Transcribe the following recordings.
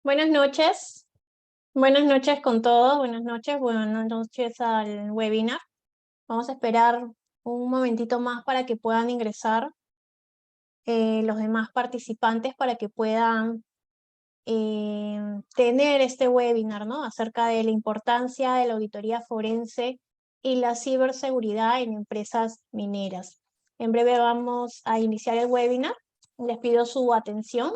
Buenas noches. Buenas noches con todos. Buenas noches al webinar. Vamos a esperar un momentito más para que puedan ingresar los demás participantes para que puedan tener este webinar, ¿no? Acerca de la importancia de la auditoría forense y la ciberseguridad en empresas mineras. En breve vamos a iniciar el webinar. Les pido su atención.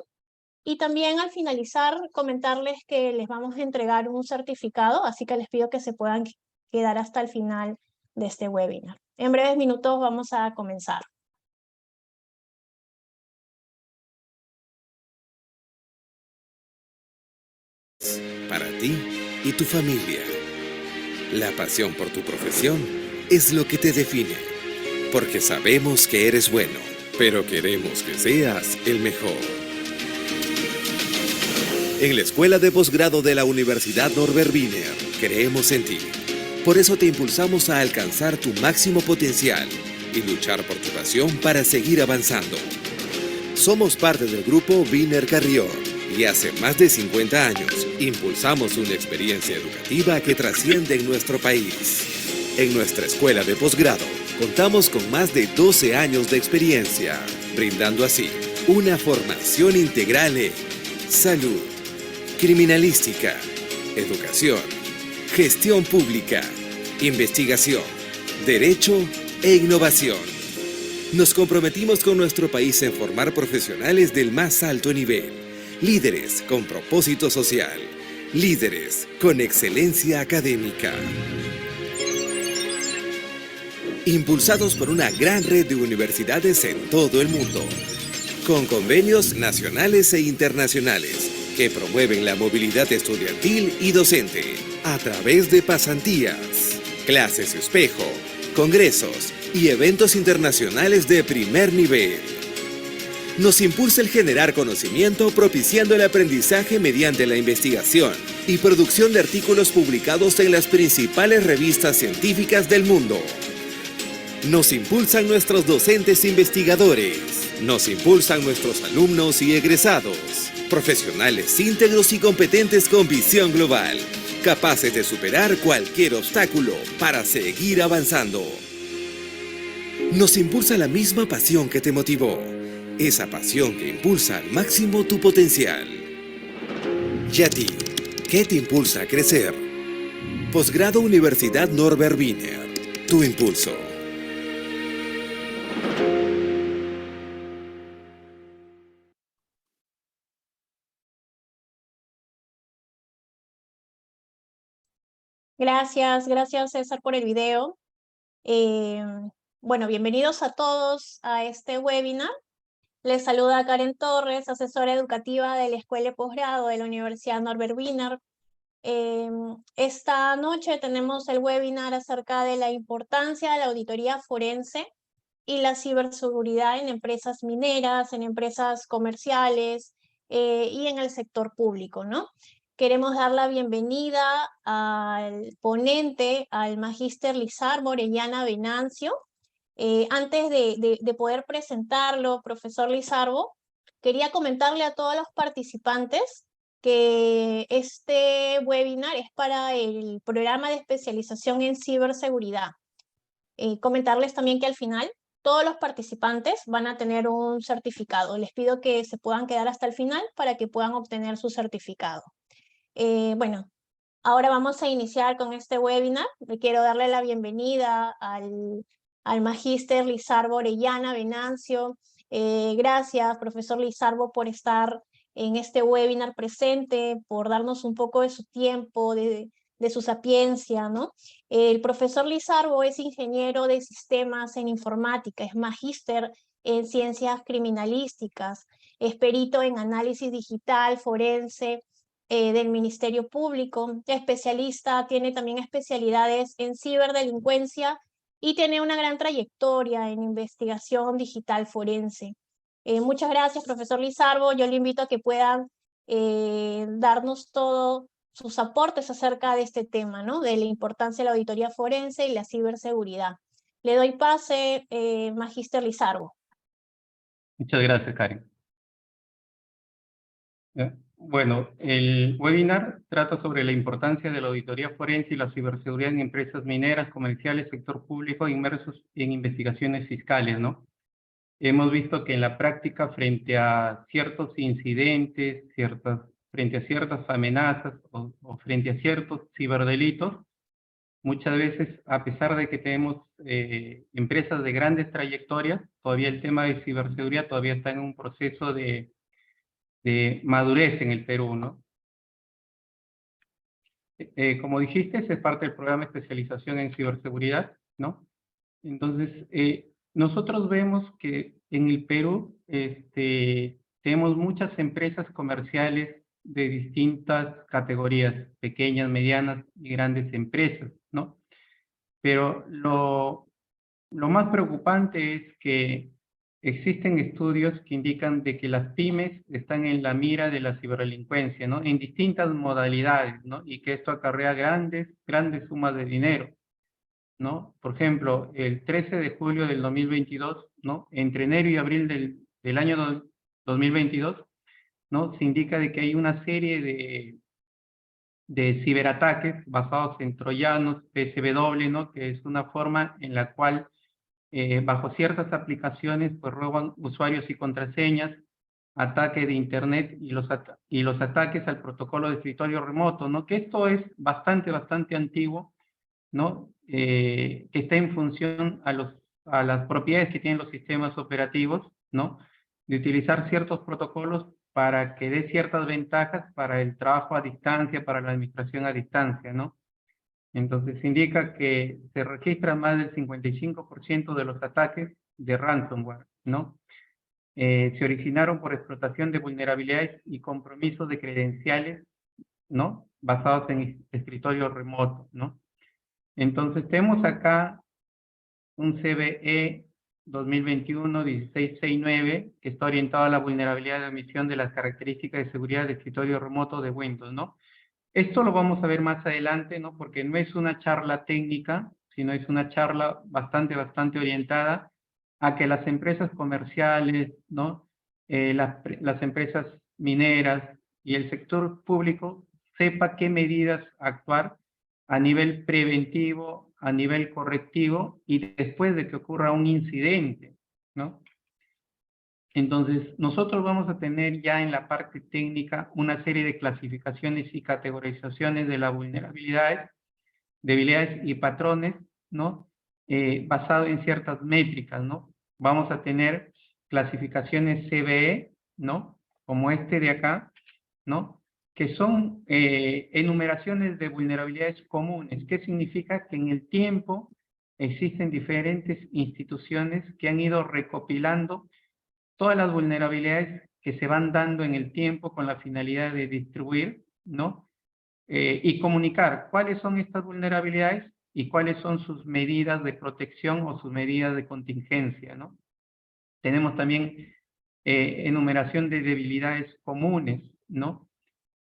Y también al finalizar, comentarles que les vamos a entregar un certificado, así que les pido que se puedan quedar hasta el final de este webinar. En breves minutos vamos a comenzar. Para ti y tu familia. La pasión por tu profesión es lo que te define, porque sabemos que eres bueno, pero queremos que seas el mejor. En la Escuela de Posgrado de la Universidad Norbert Wiener, creemos en ti. Por eso te impulsamos a alcanzar tu máximo potencial y luchar por tu pasión para seguir avanzando. Somos parte del grupo Wiener Carrión y hace más de 50 años impulsamos una experiencia educativa que trasciende en nuestro país. En nuestra escuela de posgrado contamos con más de 12 años de experiencia, brindando así una formación integral en salud, criminalística, educación, gestión pública, investigación, derecho e innovación. Nos comprometimos con nuestro país en formar profesionales del más alto nivel, líderes con propósito social, líderes con excelencia académica. Impulsados por una gran red de universidades en todo el mundo, con convenios nacionales e internacionales que promueven la movilidad estudiantil y docente a través de pasantías, clases espejo, congresos y eventos internacionales de primer nivel. Nos impulsa el generar conocimiento propiciando el aprendizaje mediante la investigación y producción de artículos publicados en las principales revistas científicas del mundo. Nos impulsan nuestros docentes investigadores. Nos impulsan nuestros alumnos y egresados. Profesionales íntegros y competentes con visión global, capaces de superar cualquier obstáculo para seguir avanzando. Nos impulsa la misma pasión que te motivó, esa pasión que impulsa al máximo tu potencial. ¿Y a ti? ¿Qué te impulsa a crecer? Posgrado Universidad Norbert Wiener, tu impulso. Gracias César por el video. Bueno, bienvenidos a todos a este webinar. Les saluda Karen Torres, asesora educativa de la Escuela de Posgrado de la Universidad Norbert Wiener. Esta noche tenemos el webinar acerca de la importancia de la auditoría forense y la ciberseguridad en empresas mineras, en empresas comerciales y en el sector público, ¿no? Queremos dar la bienvenida al ponente, al magíster Lizarbo Orellana Venancio. Antes de poder presentarlo, profesor Lizarbo, quería comentarle a todos los participantes que este webinar es para el programa de especialización en ciberseguridad. Comentarles también que al final todos los participantes van a tener un certificado. Les pido que se puedan quedar hasta el final para que puedan obtener su certificado. Bueno, ahora vamos a iniciar con este webinar. Quiero darle la bienvenida al magíster Lizarbo Orellana Venancio. Gracias, profesor Lizarbo, por estar en este webinar presente, por darnos un poco de su tiempo, de su sapiencia, ¿no? El profesor Lizarbo es ingeniero de sistemas en informática, es magíster en ciencias criminalísticas, es perito en análisis digital, forense, del Ministerio Público, especialista, tiene también especialidades en ciberdelincuencia y tiene una gran trayectoria en investigación digital forense. Muchas gracias, profesor Lizarbo. Yo le invito a que puedan darnos todos sus aportes acerca de este tema, ¿no? De la importancia de la auditoría forense y la ciberseguridad. Le doy pase, magíster Lizarbo. Muchas gracias, Karen. Bueno, el webinar trata sobre la importancia de la auditoría forense y la ciberseguridad en empresas mineras, comerciales, sector público, inmersos en investigaciones fiscales, ¿no? Hemos visto que en la práctica, frente a ciertos incidentes, frente a ciertas amenazas o frente a ciertos ciberdelitos, muchas veces, a pesar de que tenemos empresas de grandes trayectorias, todavía el tema de ciberseguridad todavía está en un proceso de madurez en el Perú, ¿no? Como dijiste, ese es parte del programa de especialización en ciberseguridad, ¿no? Entonces, nosotros vemos que en el Perú tenemos muchas empresas comerciales de distintas categorías, pequeñas, medianas y grandes empresas, ¿no? Pero lo más preocupante es que existen estudios que indican de que las pymes están en la mira de la ciberdelincuencia, ¿no? En distintas modalidades, ¿no? Y que esto acarrea grandes sumas de dinero, ¿no? Por ejemplo, el 13 de julio del 2022, ¿no? Entre enero y abril del año 2022, ¿no? Se indica de que hay una serie de ciberataques basados en troyanos, PSW, ¿no? Que es una forma en la cual bajo ciertas aplicaciones pues roban usuarios y contraseñas, ataque de internet y los ataques al protocolo de escritorio remoto, ¿no? Que esto es bastante antiguo, ¿no? Que está en función a las propiedades que tienen los sistemas operativos, ¿no? De utilizar ciertos protocolos para que dé ciertas ventajas para el trabajo a distancia, para la administración a distancia, ¿no? Entonces indica que se registran más del 55% de los ataques de ransomware, ¿no? Se originaron por explotación de vulnerabilidades y compromisos de credenciales, ¿no? Basados en escritorio remoto, ¿no? Entonces tenemos acá un CVE 2021-1669 que está orientado a la vulnerabilidad de omisión de las características de seguridad de escritorio remoto de Windows, ¿no? Esto lo vamos a ver más adelante, ¿no? Porque no es una charla técnica, sino es una charla bastante orientada a que las empresas comerciales, ¿no? Las empresas mineras y el sector público sepa qué medidas actuar a nivel preventivo, a nivel correctivo y después de que ocurra un incidente, ¿no? Entonces, nosotros vamos a tener ya en la parte técnica una serie de clasificaciones y categorizaciones de las vulnerabilidades, debilidades y patrones, ¿no? Basado en ciertas métricas, ¿no? Vamos a tener clasificaciones CVE, ¿no? Como este de acá, ¿no? Que son enumeraciones de vulnerabilidades comunes. ¿Qué significa? Que en el tiempo existen diferentes instituciones que han ido recopilando todas las vulnerabilidades que se van dando en el tiempo con la finalidad de distribuir, ¿no? Y comunicar cuáles son estas vulnerabilidades y cuáles son sus medidas de protección o sus medidas de contingencia, ¿no? Tenemos también enumeración de debilidades comunes, ¿no?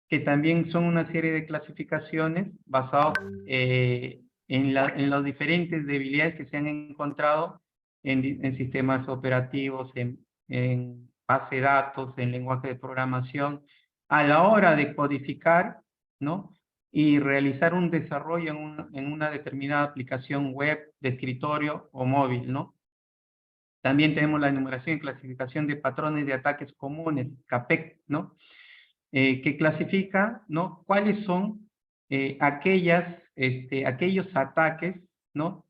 Que también son una serie de clasificaciones basadas en las diferentes debilidades que se han encontrado en sistemas operativos, en base de datos, en lenguaje de programación, a la hora de codificar, ¿no? Y realizar un desarrollo en una determinada aplicación web, de escritorio o móvil, ¿no? También tenemos la enumeración y clasificación de patrones de ataques comunes, CAPEC, ¿no? Que clasifica, ¿no? Cuáles son aquellos ataques, ¿no?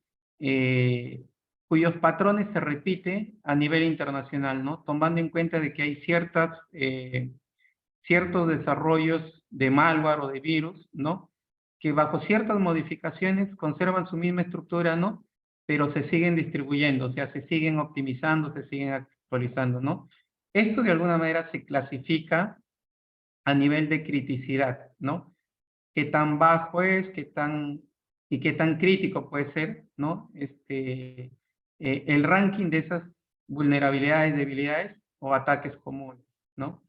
Cuyos patrones se repiten a nivel internacional, ¿no? Tomando en cuenta de que hay ciertos desarrollos de malware o de virus, ¿no? Que bajo ciertas modificaciones conservan su misma estructura, ¿no? Pero se siguen distribuyendo, o sea, se siguen optimizando, se siguen actualizando, ¿no? Esto de alguna manera se clasifica a nivel de criticidad, ¿no? Qué tan bajo es, qué tan crítico puede ser, ¿no? El ranking de esas vulnerabilidades, debilidades o ataques comunes, ¿no?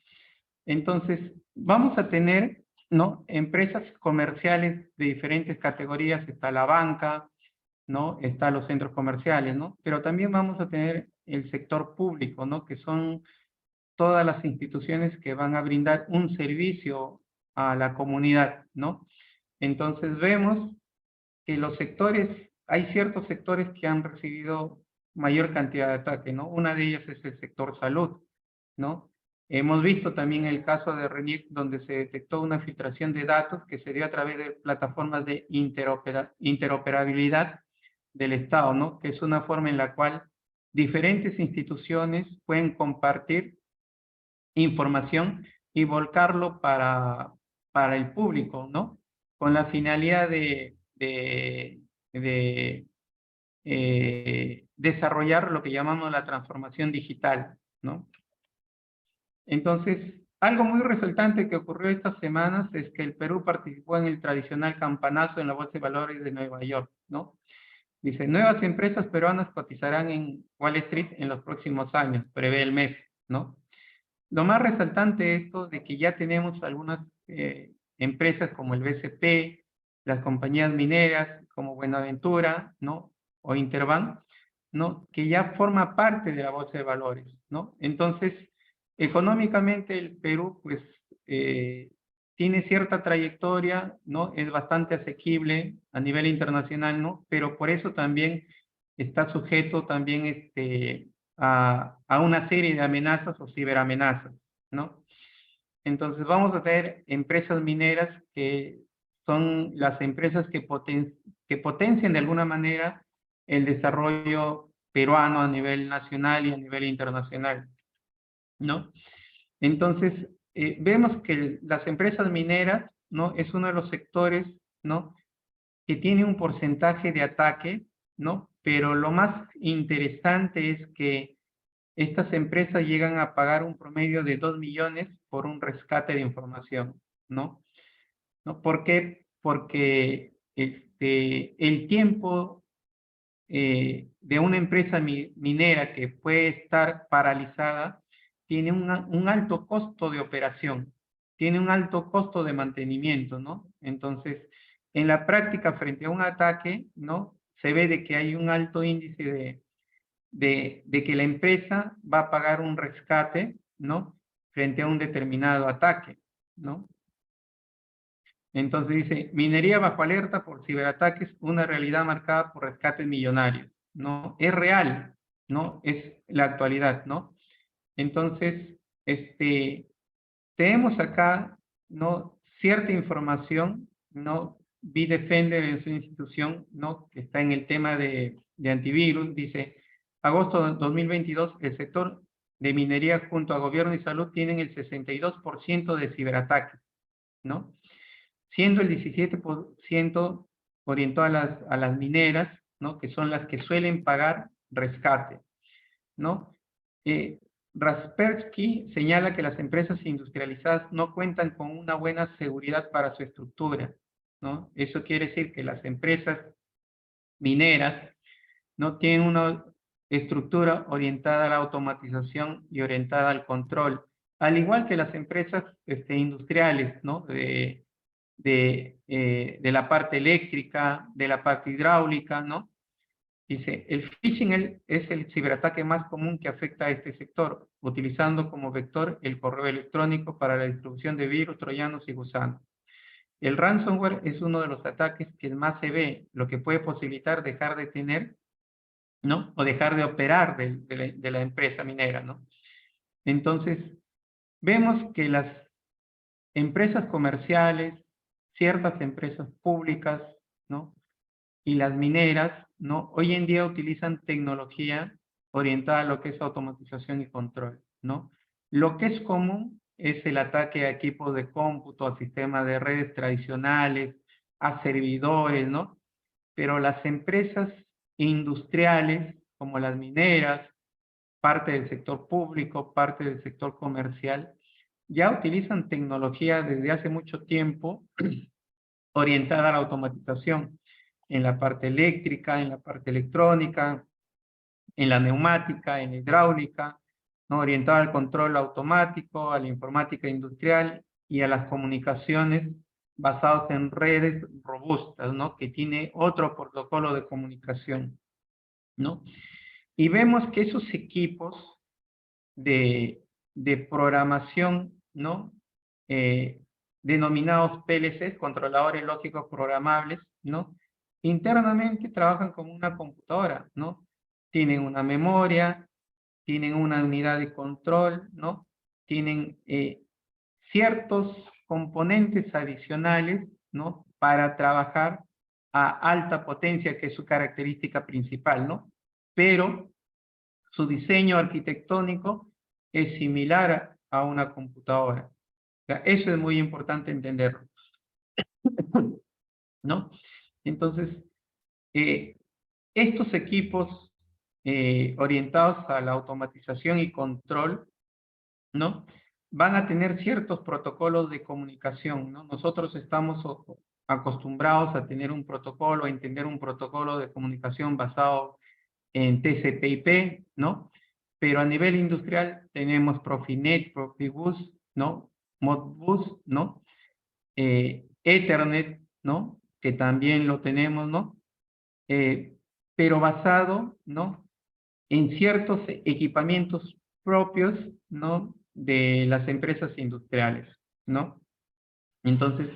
Entonces, vamos a tener, ¿no? Empresas comerciales de diferentes categorías, está la banca, ¿no? Está los centros comerciales, ¿no? Pero también vamos a tener el sector público, ¿no? Que son todas las instituciones que van a brindar un servicio a la comunidad, ¿no? Entonces vemos que los sectores, hay ciertos sectores que han recibido mayor cantidad de ataque, ¿no? Una de ellas es el sector salud, ¿no? Hemos visto también el caso de RENIEC, donde se detectó una filtración de datos que se dio a través de plataformas de interoperabilidad del Estado, ¿no? Que es una forma en la cual diferentes instituciones pueden compartir información y volcarlo para el público, ¿no? Con la finalidad de desarrollar lo que llamamos la transformación digital, ¿no? Entonces, algo muy resaltante que ocurrió estas semanas es que el Perú participó en el tradicional campanazo en la Bolsa de Valores de Nueva York, ¿no? Dice, nuevas empresas peruanas cotizarán en Wall Street en los próximos años, prevé el MEF, ¿no? Lo más resaltante es esto de que ya tenemos algunas empresas como el BCP, las compañías mineras como Buenaventura, ¿no? O Interbank, ¿no? Que ya forma parte de la Bolsa de Valores, ¿no? Entonces, económicamente el Perú, pues, tiene cierta trayectoria, ¿no? Es bastante asequible a nivel internacional, ¿no? Pero por eso también está sujeto también a una serie de amenazas o ciberamenazas, ¿no? Entonces vamos a tener empresas mineras que son las empresas que potencian de alguna manera el desarrollo peruano a nivel nacional y a nivel internacional, ¿no? Entonces, vemos que las empresas mineras, ¿no? Es uno de los sectores, ¿no? Que tiene un porcentaje de ataque, ¿no? Pero lo más interesante es que estas empresas llegan a pagar un promedio de 2 millones por un rescate de información, ¿no? ¿No? ¿Por qué? Porque el tiempo de una empresa minera que puede estar paralizada tiene un alto costo de operación, tiene un alto costo de mantenimiento, ¿no? Entonces, en la práctica, frente a un ataque, ¿no? Se ve de que hay un alto índice de que la empresa va a pagar un rescate, ¿no? Frente a un determinado ataque, ¿no? Entonces dice, minería bajo alerta por ciberataques, una realidad marcada por rescates millonarios, ¿no? Es real, ¿no? Es la actualidad, ¿no? Entonces, tenemos acá, ¿no? Cierta información, ¿no? Bitdefender en su institución, ¿no? Que está en el tema de antivirus, dice, agosto de 2022, el sector de minería junto a gobierno y salud tienen el 62% de ciberataques, ¿no? Siendo el 17% orientado a las mineras, ¿no? Que son las que suelen pagar rescate, ¿no? Raspersky señala que las empresas industrializadas no cuentan con una buena seguridad para su estructura, ¿no? Eso quiere decir que las empresas mineras no tienen una estructura orientada a la automatización y orientada al control, al igual que las empresas industriales, ¿no? De la parte eléctrica, de la parte hidráulica, ¿no? Dice, el phishing es el ciberataque más común que afecta a este sector, utilizando como vector el correo electrónico para la distribución de virus, troyanos y gusanos. El ransomware es uno de los ataques que más se ve, lo que puede posibilitar dejar de tener, ¿no? O dejar de operar de la empresa minera, ¿no? Entonces, vemos que las empresas comerciales, ciertas empresas públicas, ¿no? Y las mineras, ¿no? Hoy en día utilizan tecnología orientada a lo que es automatización y control, ¿no? Lo que es común es el ataque a equipos de cómputo, a sistemas de redes tradicionales, a servidores, ¿no? Pero las empresas industriales, como las mineras, parte del sector público, parte del sector comercial, ya utilizan tecnología desde hace mucho tiempo orientada a la automatización en la parte eléctrica, en la parte electrónica, en la neumática, en la hidráulica, ¿no? Orientada al control automático, a la informática industrial y a las comunicaciones basados en redes robustas, ¿no? Que tiene otro protocolo de comunicación, ¿no? Y vemos que esos equipos de de programación, ¿no? Denominados PLCs, controladores lógicos programables, ¿no? Internamente trabajan como una computadora, ¿no? Tienen una memoria, tienen una unidad de control, ¿no? Tienen ciertos componentes adicionales, ¿no? Para trabajar a alta potencia, que es su característica principal, ¿no? Pero su diseño arquitectónico es similar a una computadora. O sea, eso es muy importante entenderlo, ¿no? Entonces, estos equipos orientados a la automatización y control, ¿no? Van a tener ciertos protocolos de comunicación, ¿no? Nosotros estamos acostumbrados a tener un protocolo, a entender un protocolo de comunicación basado en TCP/IP, ¿no? Pero a nivel industrial tenemos Profinet, Profibus, ¿no? Modbus, ¿no? Ethernet, ¿no? Que también lo tenemos, ¿no? Pero basado, ¿no? En ciertos equipamientos propios, ¿no? De las empresas industriales, ¿no? Entonces,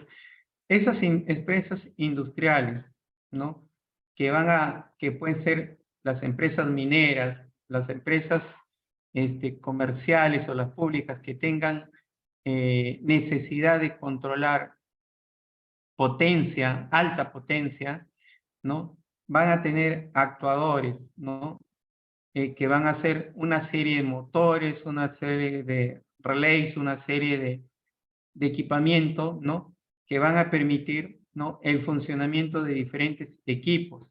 esas empresas industriales, ¿no? Que pueden ser las empresas mineras, las empresas comerciales o las públicas que tengan necesidad de controlar potencia, alta potencia, ¿no? Van a tener actuadores, ¿no? Que van a hacer una serie de motores, una serie de relays, una serie de equipamiento, ¿no? Que van a permitir, ¿no? El funcionamiento de diferentes equipos,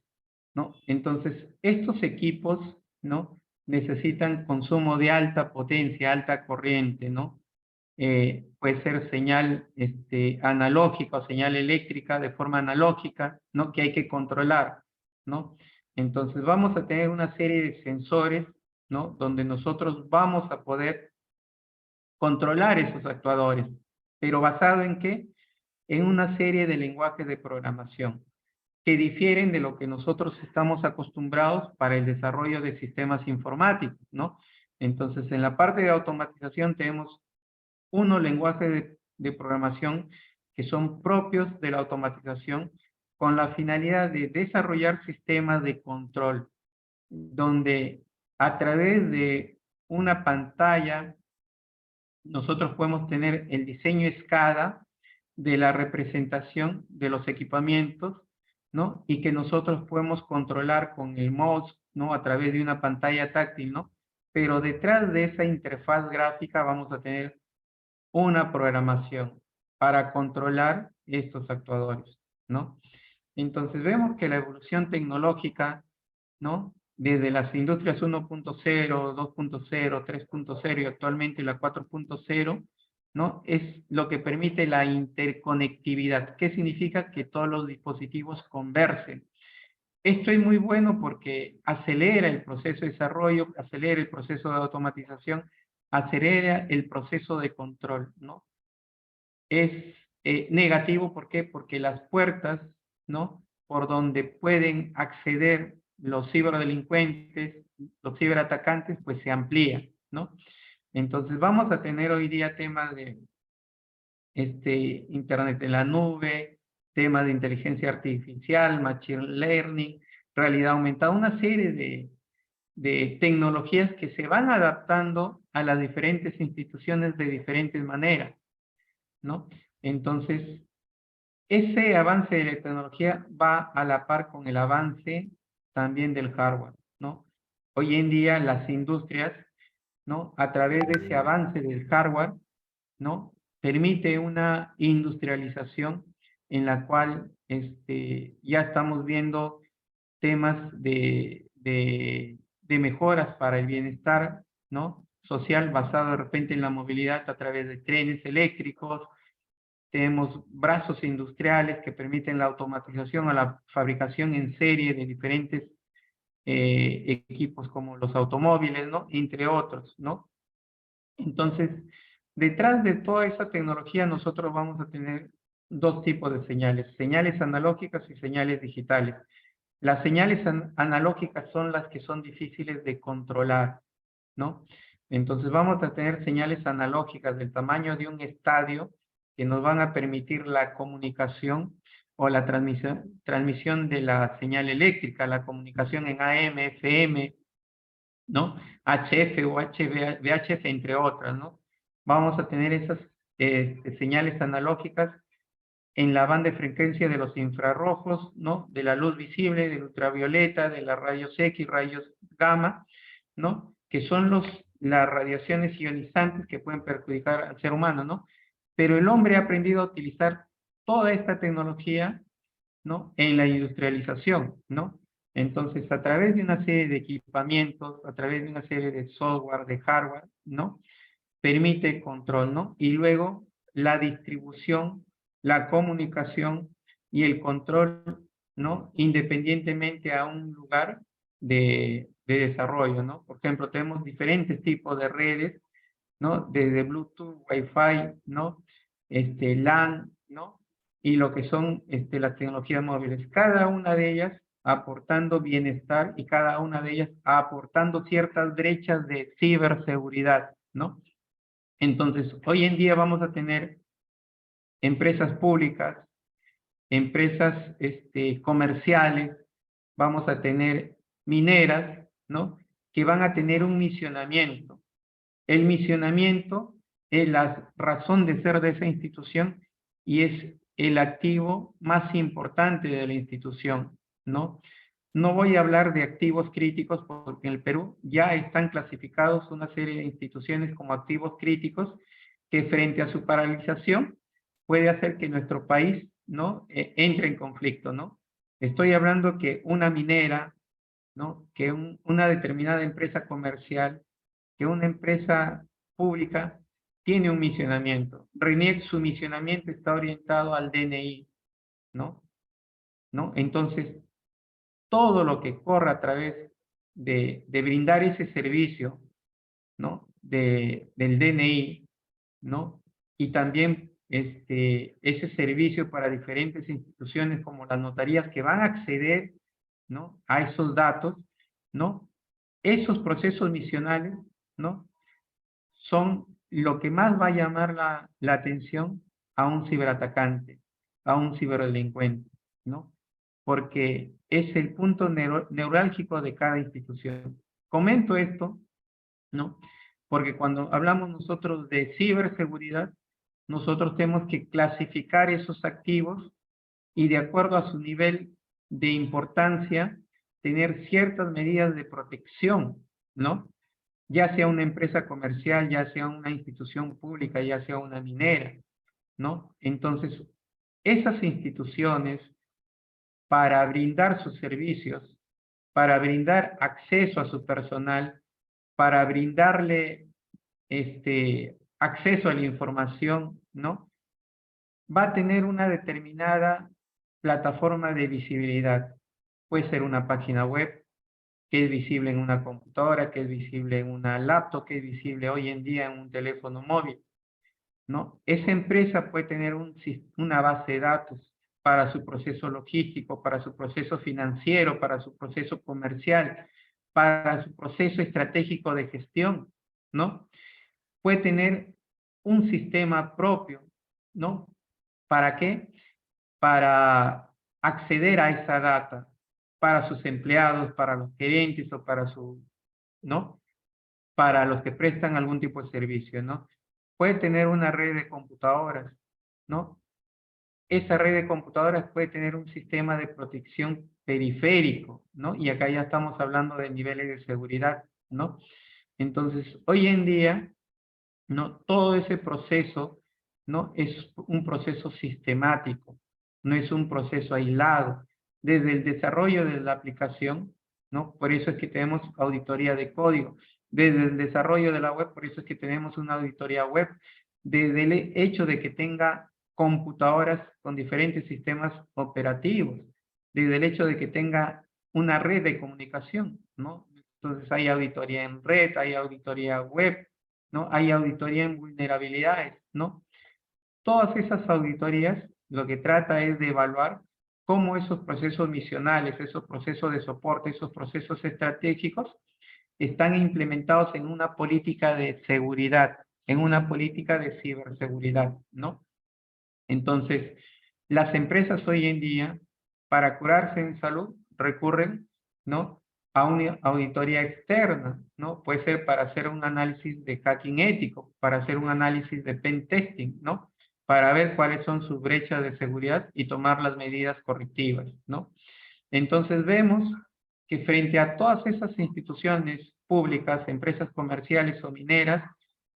¿no? Entonces, estos equipos, ¿no? Necesitan consumo de alta potencia, alta corriente, ¿no? Puede ser señal analógica o señal eléctrica de forma analógica, ¿no? Que hay que controlar, ¿no? Entonces vamos a tener una serie de sensores, ¿no? Donde nosotros vamos a poder controlar esos actuadores, pero ¿basado en qué? En una serie de lenguajes de programación que difieren de lo que nosotros estamos acostumbrados para el desarrollo de sistemas informáticos, ¿no? Entonces, en la parte de automatización tenemos unos lenguajes de programación que son propios de la automatización con la finalidad de desarrollar sistemas de control, donde a través de una pantalla nosotros podemos tener el diseño SCADA de la representación de los equipamientos, ¿no? Y que nosotros podemos controlar con el mouse, ¿no? A través de una pantalla táctil, ¿no? Pero detrás de esa interfaz gráfica vamos a tener una programación para controlar estos actuadores, ¿no? Entonces vemos que la evolución tecnológica, ¿no? Desde las industrias 1.0, 2.0, 3.0 y actualmente la 4.0, ¿no? Es lo que permite la interconectividad. ¿Qué significa? Que todos los dispositivos conversen. Esto es muy bueno porque acelera el proceso de desarrollo, acelera el proceso de automatización, acelera el proceso de control, ¿no? Es negativo, ¿por qué? Porque las puertas, ¿no? Por donde pueden acceder los ciberdelincuentes, los ciberatacantes, pues se amplía, ¿no? Entonces vamos a tener hoy día temas de Internet en la nube, temas de inteligencia artificial, machine learning, realidad aumentada, una serie de tecnologías que se van adaptando a las diferentes instituciones de diferentes maneras, ¿no? Entonces, ese avance de la tecnología va a la par con el avance también del hardware, ¿no? Hoy en día las industrias, ¿no? A través de ese avance del hardware, ¿no? Permite una industrialización en la cual ya estamos viendo temas de mejoras para el bienestar, ¿no? Social basado de repente en la movilidad a través de trenes eléctricos. Tenemos brazos industriales que permiten la automatización o la fabricación en serie de diferentes equipos como los automóviles, ¿no? Entre otros, ¿no? Entonces, detrás de toda esa tecnología nosotros vamos a tener dos tipos de señales analógicas y señales digitales. Las señales analógicas son las que son difíciles de controlar, ¿no? Entonces vamos a tener señales analógicas del tamaño de un estadio que nos van a permitir la comunicación o la transmisión de la señal eléctrica, la comunicación en AM, FM, ¿no? HF o VHF, entre otras, ¿no? Vamos a tener esas señales analógicas en la banda de frecuencia de los infrarrojos, ¿no? De la luz visible, del ultravioleta, de las rayos X, rayos gamma, ¿no? Que son las radiaciones ionizantes que pueden perjudicar al ser humano, ¿no? Pero el hombre ha aprendido a utilizar toda esta tecnología, ¿no? En la industrialización, ¿no? Entonces, a través de una serie de equipamientos, a través de una serie de software, de hardware, ¿no? Permite control, ¿no? Y luego la distribución, la comunicación y el control, ¿no? Independientemente a un lugar de desarrollo, ¿no? Por ejemplo, tenemos diferentes tipos de redes, ¿no? Desde Bluetooth, Wi-Fi, ¿no? LAN, ¿no? Y lo que son las tecnologías móviles. Cada una de ellas aportando bienestar y cada una de ellas aportando ciertas brechas de ciberseguridad, ¿no? Entonces, hoy en día vamos a tener empresas públicas, empresas comerciales, vamos a tener mineras, ¿no? Que van a tener un misionamiento. El misionamiento es la razón de ser de esa institución y es el activo más importante de la institución, ¿no? No voy a hablar de activos críticos porque en el Perú ya están clasificados una serie de instituciones como activos críticos que frente a su paralización puede hacer que nuestro país, ¿no? Entre en conflicto, ¿no? Estoy hablando que una minera, ¿no? Que una determinada empresa comercial, que una empresa pública tiene un misionamiento. RENIEC, su misionamiento está orientado al DNI, ¿no? Entonces, todo lo que corra a través de brindar ese servicio, ¿no? Del DNI, ¿no? Y también ese servicio para diferentes instituciones como las notarías que van a acceder, ¿no? A esos datos, ¿no? Esos procesos misionales, ¿no? Son lo que más va a llamar la atención a un ciberatacante, a un ciberdelincuente, ¿no? Porque es el punto neurálgico de cada institución. Comento esto, ¿no? Porque cuando hablamos nosotros de ciberseguridad, nosotros tenemos que clasificar esos activos y de acuerdo a su nivel de importancia, tener ciertas medidas de protección, ¿no? Ya sea una empresa comercial, ya sea una institución pública, ya sea una minera, ¿no? Entonces, esas instituciones, para brindar sus servicios, para brindar acceso a su personal, para brindarle acceso a la información, ¿no? Va a tener una determinada plataforma de visibilidad. Puede ser una página web que es visible en una computadora, que es visible en una laptop, que es visible hoy en día en un teléfono móvil, ¿no? Esa empresa puede tener una base de datos para su proceso logístico, para su proceso financiero, para su proceso comercial, para su proceso estratégico de gestión, ¿no? Puede tener un sistema propio, ¿no? ¿Para qué? Para acceder a esa data, para sus empleados, para los gerentes o para ¿no? Para los que prestan algún tipo de servicio, ¿no? Puede tener una red de computadoras, ¿no? Esa red de computadoras puede tener un sistema de protección periférico, ¿no? Y acá ya estamos hablando de niveles de seguridad, ¿no? Entonces, hoy en día, ¿no? Todo ese proceso, ¿no? Es un proceso sistemático, no es un proceso aislado. Desde el desarrollo de la aplicación, ¿no? Por eso es que tenemos auditoría de código. Desde el desarrollo de la web, por eso es que tenemos una auditoría web. Desde el hecho de que tenga computadoras con diferentes sistemas operativos. Desde el hecho de que tenga una red de comunicación, ¿no? Entonces hay auditoría en red, hay auditoría web, ¿no? Hay auditoría en vulnerabilidades, ¿no? Todas esas auditorías lo que trata es de evaluar cómo esos procesos misionales, esos procesos de soporte, esos procesos estratégicos están implementados en una política de seguridad, en una política de ciberseguridad, ¿no? Entonces, las empresas hoy en día, para curarse en salud, recurren, ¿no?, a una auditoría externa, ¿no? Puede ser para hacer un análisis de hacking ético, para hacer un análisis de pen testing, ¿no? Para ver cuáles son sus brechas de seguridad y tomar las medidas correctivas, ¿no? Entonces vemos que frente a todas esas instituciones públicas, empresas comerciales o mineras,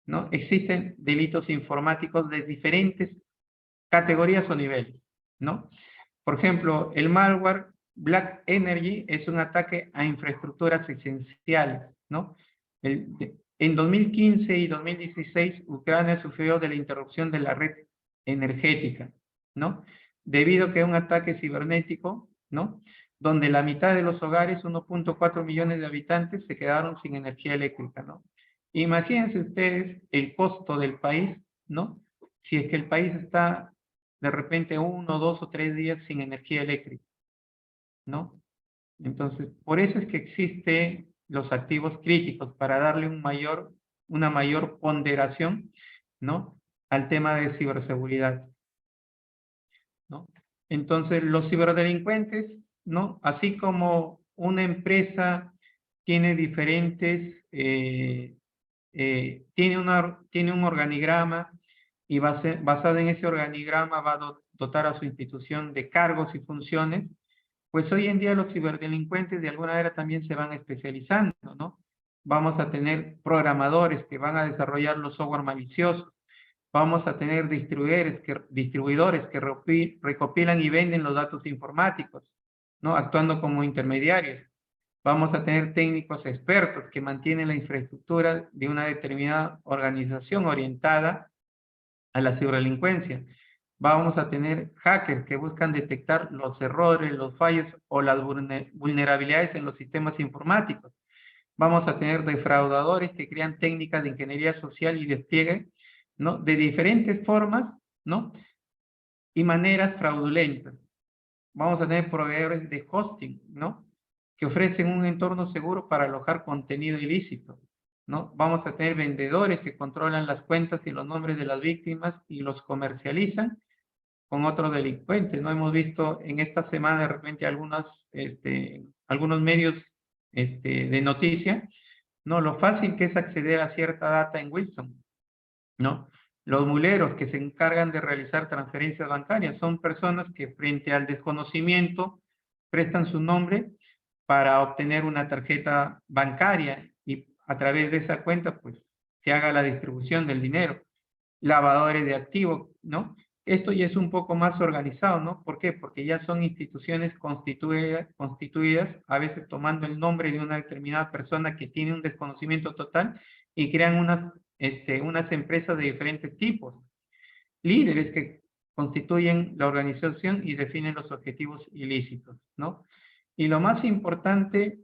¿no?, existen delitos informáticos de diferentes categorías o niveles, ¿no? Por ejemplo, el malware Black Energy es un ataque a infraestructuras esenciales, ¿no? En 2015 y 2016, Ucrania sufrió de la interrupción de la red energética, ¿no? Debido a que un ataque cibernético, ¿no?, donde la mitad de los hogares, 1.4 millones de habitantes, se quedaron sin energía eléctrica, ¿no? Imagínense ustedes el costo del país, ¿no?, si es que el país está de repente 1, 2 o 3 días sin energía eléctrica, ¿no? Entonces, por eso es que existen los activos críticos, para darle una mayor ponderación, ¿no?, al tema de ciberseguridad, ¿no? Entonces, los ciberdelincuentes, ¿no?, así como una empresa tiene diferentes, tiene un organigrama, y basado en ese organigrama va a dotar a su institución de cargos y funciones, pues hoy en día los ciberdelincuentes de alguna manera también se van especializando, ¿no? Vamos a tener programadores que van a desarrollar los software maliciosos, vamos a tener distribuidores que recopilan y venden los datos informáticos, ¿no?, actuando como intermediarios. Vamos a tener técnicos expertos que mantienen la infraestructura de una determinada organización orientada a la ciberdelincuencia. Vamos a tener hackers que buscan detectar los errores, los fallos o las vulnerabilidades en los sistemas informáticos. Vamos a tener defraudadores que crean técnicas de ingeniería social y despliegue, ¿no?, de diferentes formas, ¿no?, y maneras fraudulentas. Vamos a tener proveedores de hosting, ¿no?, que ofrecen un entorno seguro para alojar contenido ilícito, ¿no? Vamos a tener vendedores que controlan las cuentas y los nombres de las víctimas y los comercializan con otros delincuentes, ¿no? Hemos visto en esta semana de repente algunos medios de noticias, ¿no?, lo fácil que es acceder a cierta data en Wilson, ¿no? Los muleros que se encargan de realizar transferencias bancarias son personas que frente al desconocimiento prestan su nombre para obtener una tarjeta bancaria y a través de esa cuenta pues se haga la distribución del dinero. Lavadores de activos, ¿no? Esto ya es un poco más organizado, ¿no? ¿Por qué? Porque ya son instituciones constituidas, a veces tomando el nombre de una determinada persona que tiene un desconocimiento total y crean unas empresas de diferentes tipos. Líderes que constituyen la organización y definen los objetivos ilícitos, ¿no? Y lo más importante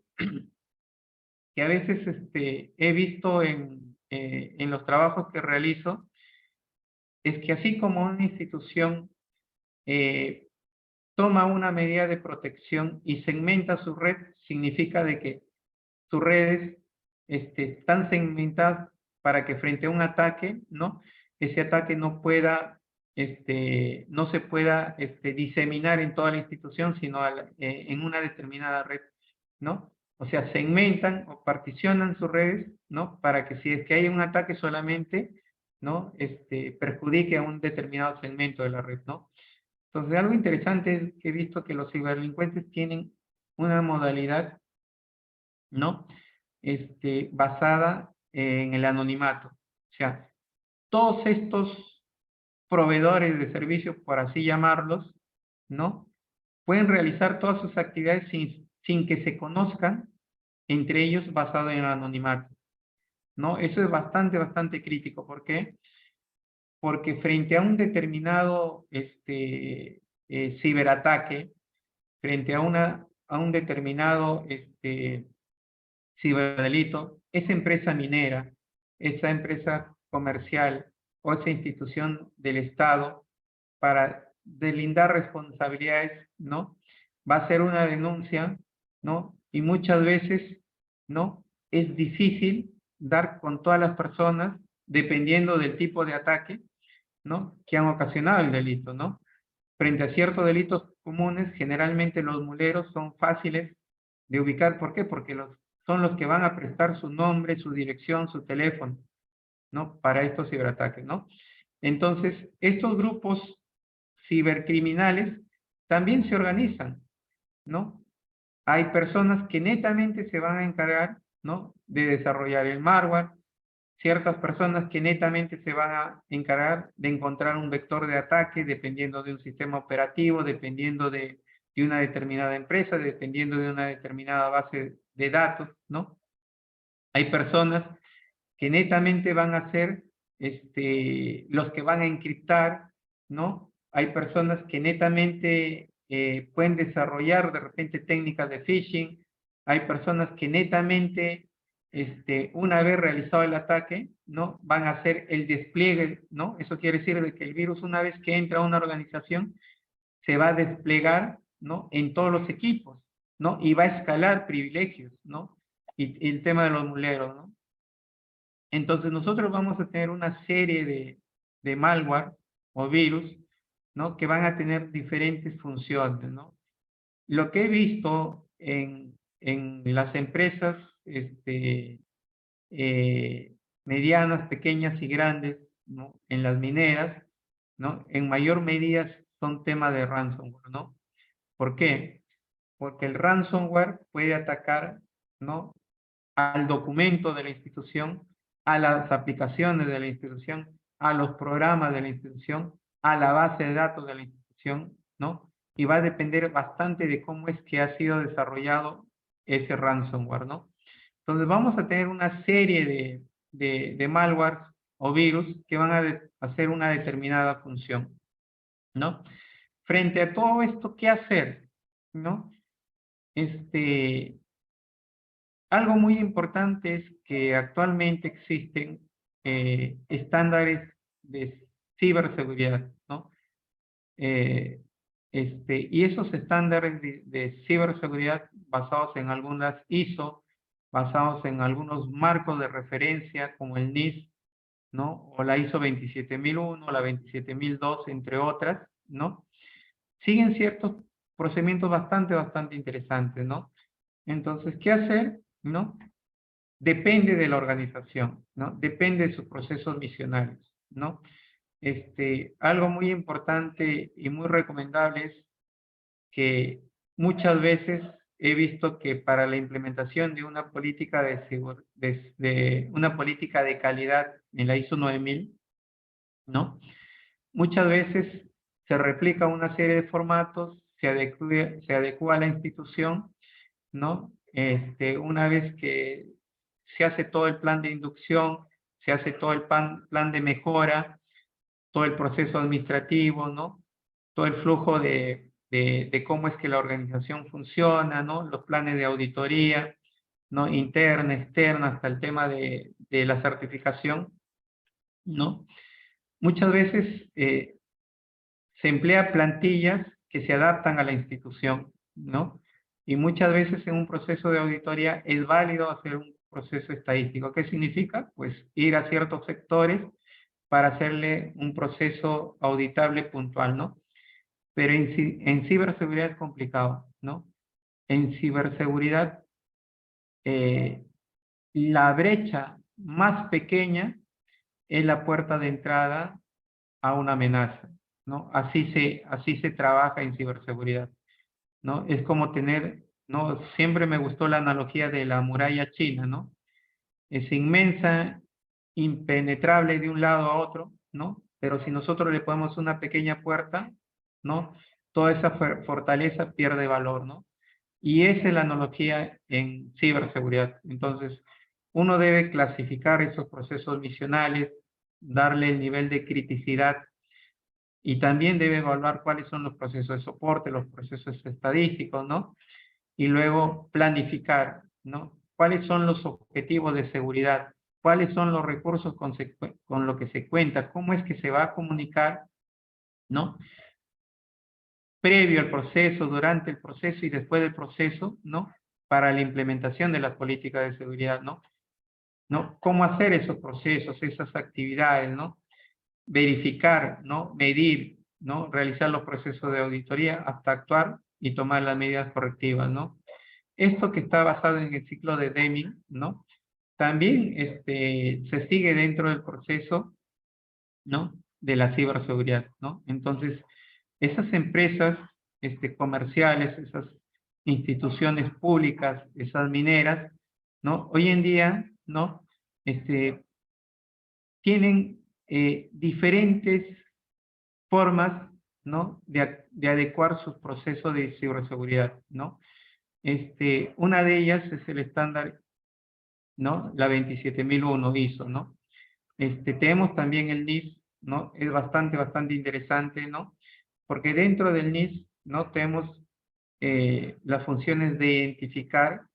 que a veces he visto en los trabajos que realizo, es que así como una institución toma una medida de protección y segmenta su red, significa de que sus redes están segmentadas para que frente a un ataque, ¿no?, ese ataque no se pueda diseminar en toda la institución, sino en una determinada red, ¿no? O sea, segmentan o particionan sus redes, ¿no?, para que si es que hay un ataque solamente, ¿no?, perjudique a un determinado segmento de la red, ¿no? Entonces, algo interesante es que he visto que los ciberdelincuentes tienen una modalidad, ¿no?, basada en el anonimato. O sea, todos estos proveedores de servicios, por así llamarlos, ¿no?, pueden realizar todas sus actividades sin que se conozcan entre ellos, basado en el anonimato, ¿no? Eso es bastante crítico. ¿Por qué? Porque frente a un determinado ciberataque, frente a un determinado ciberdelito, esa empresa minera, esa empresa comercial o esa institución del Estado, para deslindar responsabilidades, ¿no?, va a hacer una denuncia, ¿no?, y muchas veces, ¿no?, es difícil dar con todas las personas, dependiendo del tipo de ataque, ¿no?, que han ocasionado el delito, ¿no? Frente a ciertos delitos comunes, generalmente los muleros son fáciles de ubicar. ¿Por qué? Porque son los que van a prestar su nombre, su dirección, su teléfono, ¿no?, para estos ciberataques, ¿no? Entonces, estos grupos cibercriminales también se organizan, ¿no? Hay personas que netamente se van a encargar, ¿no?, de desarrollar el malware, ciertas personas que netamente se van a encargar de encontrar un vector de ataque dependiendo de un sistema operativo, dependiendo de una determinada empresa, dependiendo de una determinada base de datos, ¿no? Hay personas que netamente van a ser los que van a encriptar, ¿no? Hay personas que netamente pueden desarrollar de repente técnicas de phishing. Hay personas que netamente, una vez realizado el ataque, ¿no?, van a hacer el despliegue, ¿no? Eso quiere decir de que el virus, una vez que entra a una organización, se va a desplegar, ¿no?, en todos los equipos, ¿no? Y va a escalar privilegios, ¿no? Y el tema de los muleros, ¿no? Entonces nosotros vamos a tener una serie de malware o virus, ¿no?, que van a tener diferentes funciones, ¿no? Lo que he visto en las empresas medianas, pequeñas y grandes, ¿no?, en las mineras, ¿no?, en mayor medida son temas de ransomware, ¿no? ¿Por qué? Porque el ransomware puede atacar, ¿no?, al documento de la institución, a las aplicaciones de la institución, a los programas de la institución, a la base de datos de la institución, ¿no? Y va a depender bastante de cómo es que ha sido desarrollado ese ransomware, ¿no? Entonces vamos a tener una serie de malware o virus que van a hacer una determinada función, ¿no? Frente a todo esto, ¿qué hacer? ¿No? Algo muy importante es que actualmente existen estándares de ciberseguridad, ¿no? Y esos estándares de ciberseguridad basados en algunas ISO, basados en algunos marcos de referencia como el NIST, ¿no?, o la ISO 27001, la 27002, entre otras, ¿no?, siguen ciertos procedimientos bastante interesantes, ¿no? Entonces, ¿qué hacer? ¿No? Depende de la organización, ¿no? Depende de sus procesos misionarios, ¿no? Algo muy importante y muy recomendable es que muchas veces he visto que para la implementación de una política una política de calidad en la ISO 9000, ¿no?, muchas veces se replica una serie de formatos, se adecua a la institución, ¿no? Una vez que se hace todo el plan de inducción, se hace todo el plan de mejora, todo el proceso administrativo, ¿no?, todo el flujo de cómo es que la organización funciona, ¿no?, los planes de auditoría, ¿no?, interna, externa, hasta el tema de la certificación, ¿no? Muchas veces se emplea plantillas que se adaptan a la institución, ¿no? Y muchas veces en un proceso de auditoría es válido hacer un proceso estadístico. ¿Qué significa? Pues ir a ciertos sectores para hacerle un proceso auditable puntual, ¿no? Pero en ciberseguridad es complicado, ¿no? En ciberseguridad, la brecha más pequeña es la puerta de entrada a una amenaza, ¿no? Así se trabaja en ciberseguridad, ¿no? Es como tener, ¿no? Siempre me gustó la analogía de la muralla china, ¿no? Es inmensa, impenetrable de un lado a otro, ¿no? Pero si nosotros le ponemos una pequeña puerta, ¿no?, toda esa fortaleza pierde valor, ¿no? Y esa es la analogía en ciberseguridad. Entonces, uno debe clasificar esos procesos misionales, darle el nivel de criticidad y también debe evaluar cuáles son los procesos de soporte, los procesos estadísticos, ¿no? Y luego planificar, ¿no? ¿Cuáles son los objetivos de seguridad? ¿Cuáles son los recursos con lo que se cuenta? ¿Cómo es que se va a comunicar, ¿no?, previo al proceso, durante el proceso y después del proceso, ¿no?, para la implementación de las políticas de seguridad, ¿no? Cómo hacer esos procesos, esas actividades, ¿no? Verificar, ¿no? Medir, ¿no? Realizar los procesos de auditoría hasta actuar y tomar las medidas correctivas, ¿no? Esto que está basado en el ciclo de Deming, ¿no? También se sigue dentro del proceso, ¿no? De la ciberseguridad, ¿no? Entonces, esas empresas comerciales, esas instituciones públicas, esas mineras, ¿no? Hoy en día, ¿no? Tienen diferentes formas, ¿no? De adecuar sus procesos de ciberseguridad, ¿no? Una de ellas es el estándar, ¿no? La 27001 ISO, ¿no? Tenemos también el NIS, ¿no? Es bastante interesante, ¿no? Porque dentro del NIS, ¿no? Tenemos las funciones de identificar,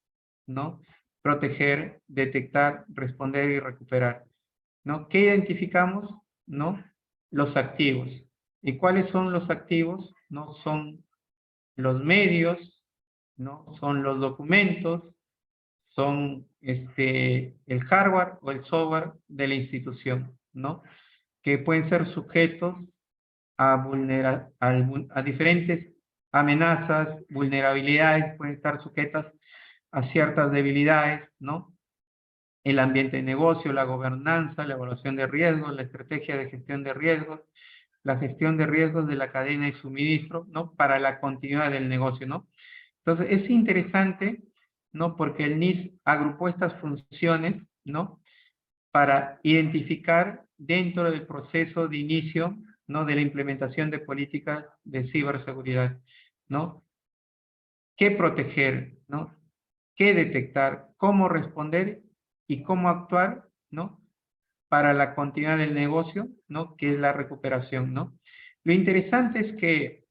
¿no? Proteger, detectar, responder y recuperar, ¿no? ¿Qué identificamos? ¿No? Los activos. ¿Y cuáles son los activos? ¿No? Son los medios, ¿no? Son los documentos, son el hardware o el software de la institución, ¿no? Que pueden ser sujetos a diferentes amenazas, vulnerabilidades, pueden estar sujetas a ciertas debilidades, ¿no? El ambiente de negocio, la gobernanza, la evaluación de riesgos, la estrategia de gestión de riesgos, la gestión de riesgos de la cadena de suministro, ¿no? Para la continuidad del negocio, ¿no? Entonces, es interesante, ¿no? Porque el NIS agrupó estas funciones, ¿no? Para identificar dentro del proceso de inicio, ¿no? De la implementación de políticas de ciberseguridad, ¿no? ¿Qué proteger, ¿no? ¿Qué detectar? ¿Cómo responder? Y cómo actuar, ¿no? Para la continuidad del negocio, ¿no? Que es la recuperación, ¿no? Lo interesante es que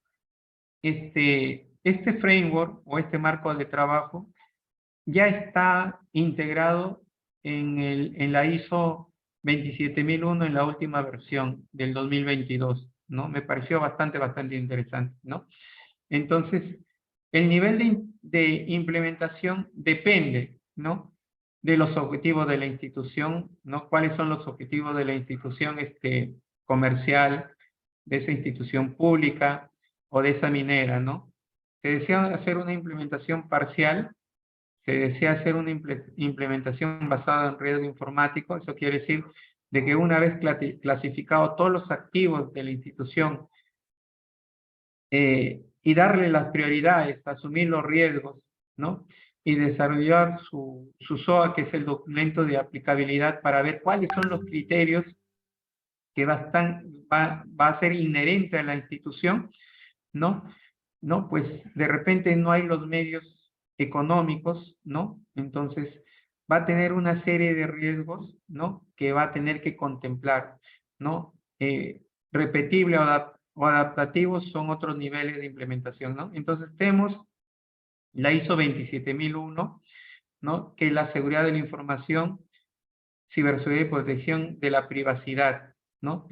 este framework o este marco de trabajo ya está integrado en la ISO 27001 en la última versión del 2022, ¿no? Me pareció bastante interesante, ¿no? Entonces, el nivel de implementación depende, ¿no? De los objetivos de la institución, ¿no? ¿Cuáles son los objetivos de la institución comercial, de esa institución pública o de esa minera, ¿no? Se desea hacer una implementación parcial, se desea hacer una implementación basada en riesgo informático. Eso quiere decir de que una vez clasificado todos los activos de la institución y darle las prioridades, asumir los riesgos, ¿no? Y desarrollar su SOA, que es el documento de aplicabilidad, para ver cuáles son los criterios que va a ser inherente a la institución, ¿no? Pues de repente no hay los medios económicos, ¿no? Entonces va a tener una serie de riesgos, ¿no? Que va a tener que contemplar, ¿no? Repetible o adaptativos son otros niveles de implementación, ¿no? Entonces tenemos la ISO 27001, ¿no? Que es la seguridad de la información, ciberseguridad y protección de la privacidad, ¿no?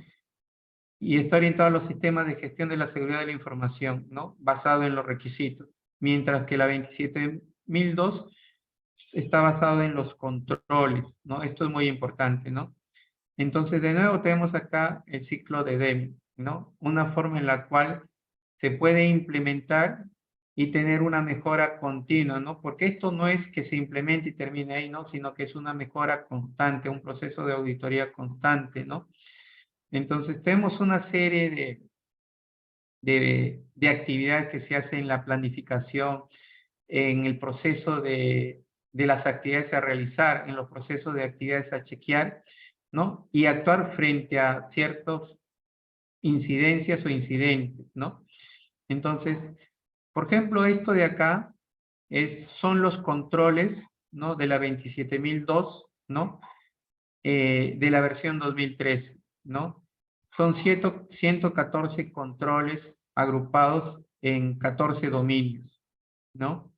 Y está orientado a los sistemas de gestión de la seguridad de la información, ¿no? Basado en los requisitos. Mientras que la 27002 está basado en los controles, ¿no? Esto es muy importante, ¿no? Entonces, de nuevo, tenemos acá el ciclo de Deming, ¿no? Una forma en la cual se puede implementar y tener una mejora continua, ¿no? Porque esto no es que se implemente y termine ahí, ¿no? Sino que es una mejora constante, un proceso de auditoría constante, ¿no? Entonces, tenemos una serie de actividades que se hacen en la planificación, en el proceso de las actividades a realizar, en los procesos de actividades a chequear, ¿no? Y actuar frente a ciertas incidencias o incidentes, ¿no? Entonces, por ejemplo, esto de acá son los controles, ¿no? De la 27002, ¿no? De la versión 2013, ¿no? Son 114 controles agrupados en 14 dominios, ¿no?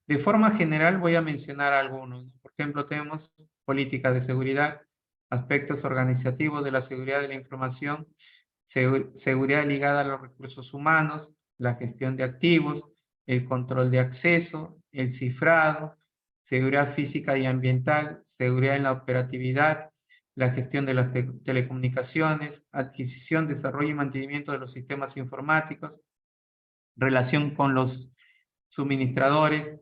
De forma general voy a mencionar algunos. Por ejemplo, tenemos políticas de seguridad, aspectos organizativos de la seguridad de la información, seguridad ligada a los recursos humanos, la gestión de activos, el control de acceso, el cifrado, seguridad física y ambiental, seguridad en la operatividad, la gestión de las telecomunicaciones, adquisición, desarrollo y mantenimiento de los sistemas informáticos, relación con los suministradores,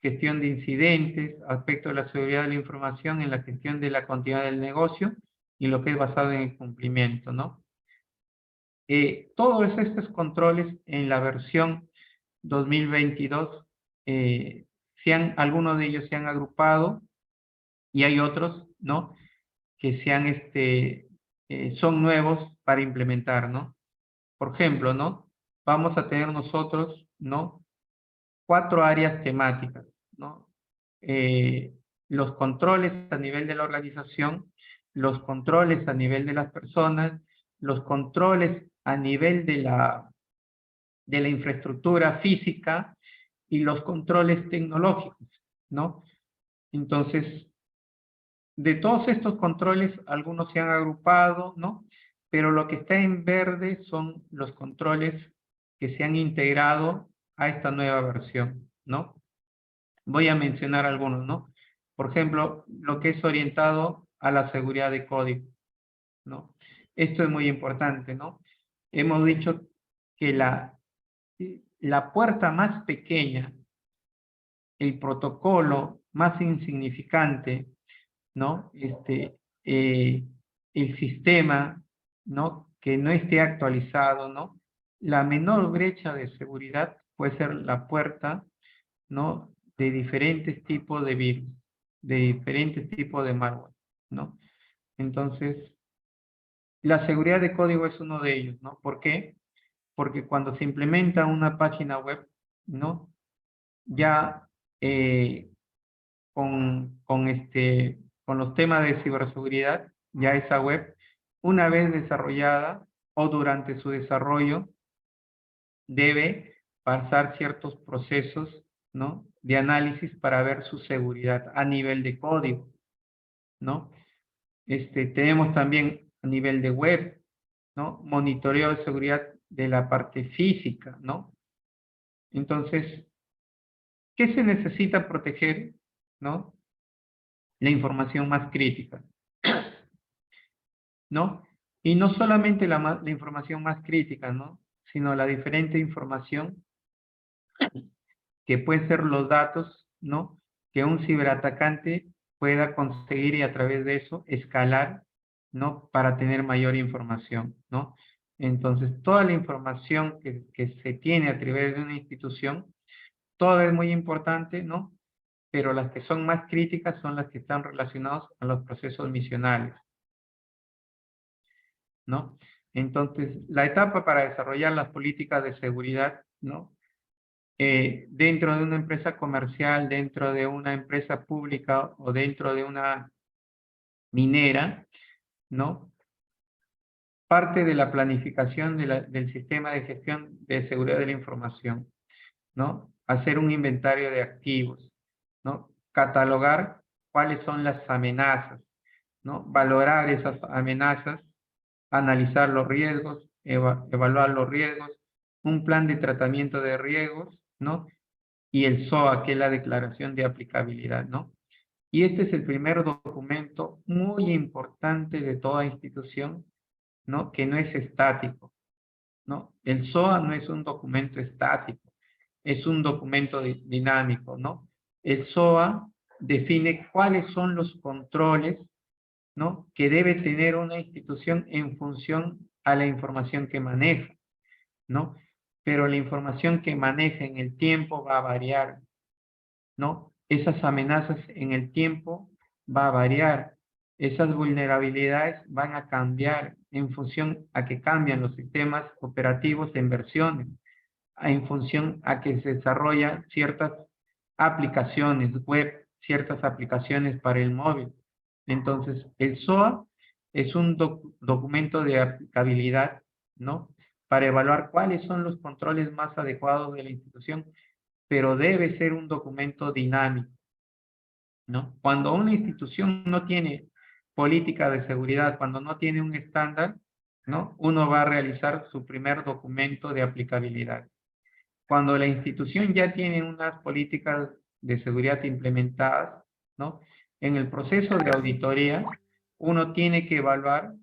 gestión de incidentes, aspecto de la seguridad de la información en la gestión de la continuidad del negocio y lo que es basado en el cumplimiento, ¿no? Todos estos controles en la versión 2022, algunos de ellos se han agrupado y hay otros, ¿no? Que son nuevos para implementar, ¿no? Por ejemplo, ¿no? Vamos a tener nosotros, ¿no? 4 áreas temáticas, ¿no? Los controles a nivel de la organización, los controles a nivel de las personas, los controles a nivel de la infraestructura física y los controles tecnológicos, ¿no? Entonces, de todos estos controles, algunos se han agrupado, ¿no? Pero lo que está en verde son los controles que se han integrado a esta nueva versión, ¿no? Voy a mencionar algunos, ¿no? Por ejemplo, lo que es orientado a la seguridad de código, ¿no? Esto es muy importante, ¿no? Hemos dicho que la puerta más pequeña, el protocolo más insignificante, ¿no? El sistema, ¿no? Que no esté actualizado, ¿no? La menor brecha de seguridad puede ser la puerta, ¿no? De diferentes tipos de virus, de diferentes tipos de malware, ¿no? Entonces, la seguridad de código es uno de ellos, ¿no? ¿Por qué? Porque cuando se implementa una página web, ¿no? Ya con los temas de ciberseguridad, ya esa web, una vez desarrollada o durante su desarrollo, debe pasar ciertos procesos, ¿no? De análisis para ver su seguridad a nivel de código, ¿no? Tenemos también a nivel de web, ¿no? Monitoreo de seguridad de la parte física, ¿no? Entonces, ¿qué se necesita proteger, ¿no? La información más crítica, ¿no? Y no solamente la información más crítica, ¿no? Sino la diferente información que pueden ser los datos, ¿no? Que un ciberatacante pueda conseguir y a través de eso escalar, ¿no? Para tener mayor información, ¿no? Entonces, toda la información que se tiene a través de una institución, toda es muy importante, ¿no? Pero las que son más críticas son las que están relacionadas a los procesos misionales, ¿no? Entonces, la etapa para desarrollar las políticas de seguridad, ¿no? Dentro de una empresa comercial, dentro de una empresa pública o dentro de una minera, ¿no? Parte de la planificación del sistema de gestión de seguridad de la información, ¿no? Hacer un inventario de activos, ¿no? Catalogar cuáles son las amenazas, ¿no? Valorar esas amenazas, analizar los riesgos, evaluar los riesgos, un plan de tratamiento de riesgos, ¿no? Y el SOA, que es la declaración de aplicabilidad, ¿no? Y este es el primer documento muy importante de toda institución, ¿no? Que no es estático, ¿no? El SOA no es un documento estático, es un documento dinámico, ¿no? El SOA define cuáles son los controles, ¿no? Que debe tener una institución en función a la información que maneja, ¿no? Pero la información que maneja en el tiempo va a variar, ¿no? Esas amenazas en el tiempo va a variar, esas vulnerabilidades van a cambiar en función a que cambian los sistemas operativos en versiones, en función a que se desarrollan ciertas aplicaciones web, ciertas aplicaciones para el móvil. Entonces, el SOA es un documento de aplicabilidad, ¿no? Para evaluar cuáles son los controles más adecuados de la institución, pero debe ser un documento dinámico, ¿no? Cuando una institución no tiene política de seguridad, cuando no tiene un estándar, ¿no? Uno va a realizar su primer documento de aplicabilidad. Cuando la institución ya tiene unas políticas de seguridad implementadas, ¿no? En el proceso de auditoría, uno tiene que evaluar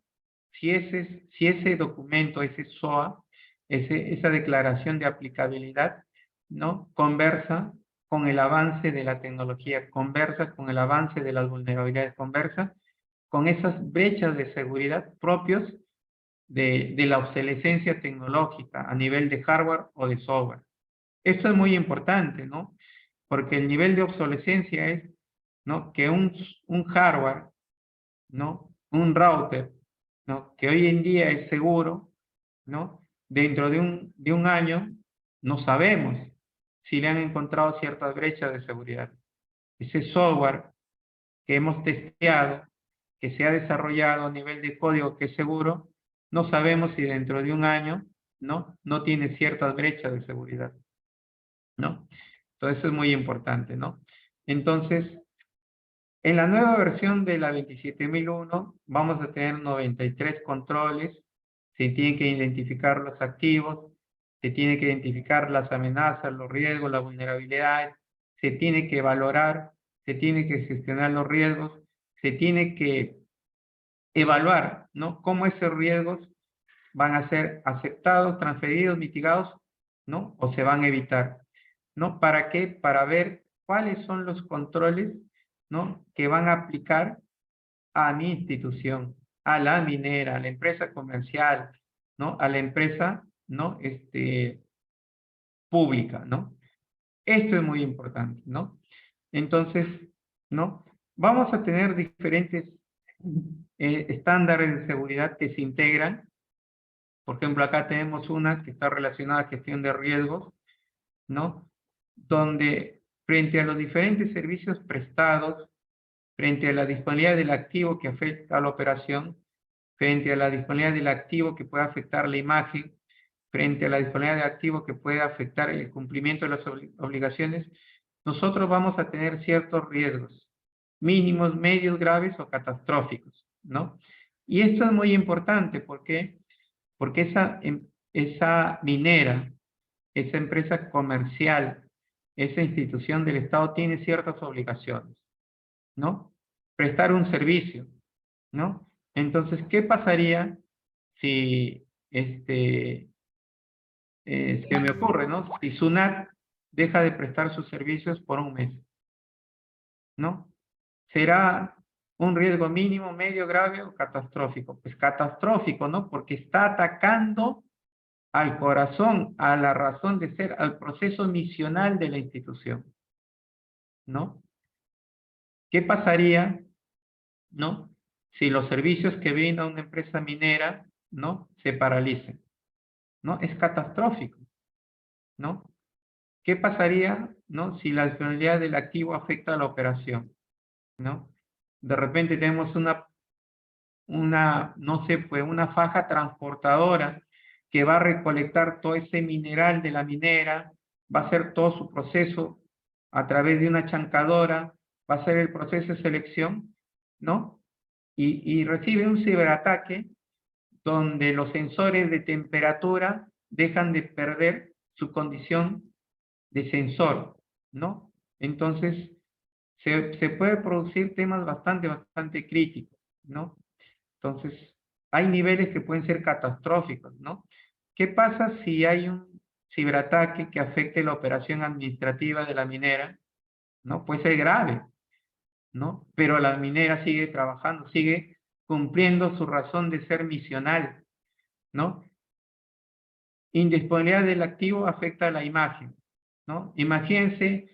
si ese documento, ese SOA, esa declaración de aplicabilidad, ¿no? Conversa con el avance de la tecnología, conversa con el avance de las vulnerabilidades, conversa con esas brechas de seguridad propios de la obsolescencia tecnológica a nivel de hardware o de software. Esto es muy importante, ¿no? Porque el nivel de obsolescencia es, ¿no? Que un hardware, ¿no? Un router, ¿no? Que hoy en día es seguro, ¿no? Dentro de un año no sabemos si le han encontrado ciertas brechas de seguridad. Ese software que hemos testeado, que se ha desarrollado a nivel de código que es seguro, no sabemos si dentro de un año, ¿no? No tiene ciertas brechas de seguridad, ¿no? Entonces eso es muy importante, ¿no? Entonces, en la nueva versión de la 27001 vamos a tener 93 controles, se tienen que identificar los activos, se tiene que identificar las amenazas, los riesgos, las vulnerabilidades, se tiene que valorar, se tiene que gestionar los riesgos, se tiene que evaluar, ¿no? Cómo esos riesgos van a ser aceptados, transferidos, mitigados, ¿no? O se van a evitar, ¿no? ¿Para qué? Para ver cuáles son los controles, ¿no? Que van a aplicar a mi institución, a la minera, a la empresa comercial, ¿no? A la empresa, ¿no? Pública, ¿no? Esto es muy importante, ¿no? Entonces, ¿no? Vamos a tener diferentes estándares de seguridad que se integran. Por ejemplo, acá tenemos una que está relacionada a gestión de riesgos, ¿no? Donde frente a los diferentes servicios prestados, frente a la disponibilidad del activo que afecta a la operación, frente a la disponibilidad del activo que puede afectar la imagen, frente a la disponibilidad del activo que puede afectar el cumplimiento de las obligaciones, nosotros vamos a tener ciertos riesgos, mínimos, medios, graves o catastróficos, ¿no? Y esto es muy importante, ¿por qué? Porque esa minera, esa empresa comercial, esa institución del Estado tiene ciertas obligaciones, ¿no? Prestar un servicio, ¿no? Entonces, ¿qué pasaría si, se me ocurre, ¿no? Si SUNAT deja de prestar sus servicios por un mes, ¿no? ¿Será un riesgo mínimo, medio, grave o catastrófico? Pues catastrófico, ¿no? Porque está atacando al corazón, a la razón de ser, al proceso misional de la institución, ¿no? ¿Qué pasaría, ¿no? Si los servicios que brinda una empresa minera, ¿no? Se paralicen, ¿no? Es catastrófico, ¿no? ¿Qué pasaría, ¿no? Si la disponibilidad del activo afecta a la operación, ¿no? De repente tenemos no sé, pues una faja transportadora que va a recolectar todo ese mineral de la minera, va a hacer todo su proceso a través de una chancadora, va a hacer el proceso de selección, ¿no? Y recibe un ciberataque donde los sensores de temperatura dejan de perder su condición de sensor, ¿no? Entonces, se puede producir temas bastante críticos, ¿no? Entonces, hay niveles que pueden ser catastróficos, ¿no? ¿Qué pasa si hay un ciberataque que afecte la operación administrativa de la minera? ¿No? Puede ser grave, ¿no? Pero la minera sigue trabajando, sigue cumpliendo su razón de ser misional, ¿no? Indisponibilidad del activo afecta a la imagen, ¿no? Imagínense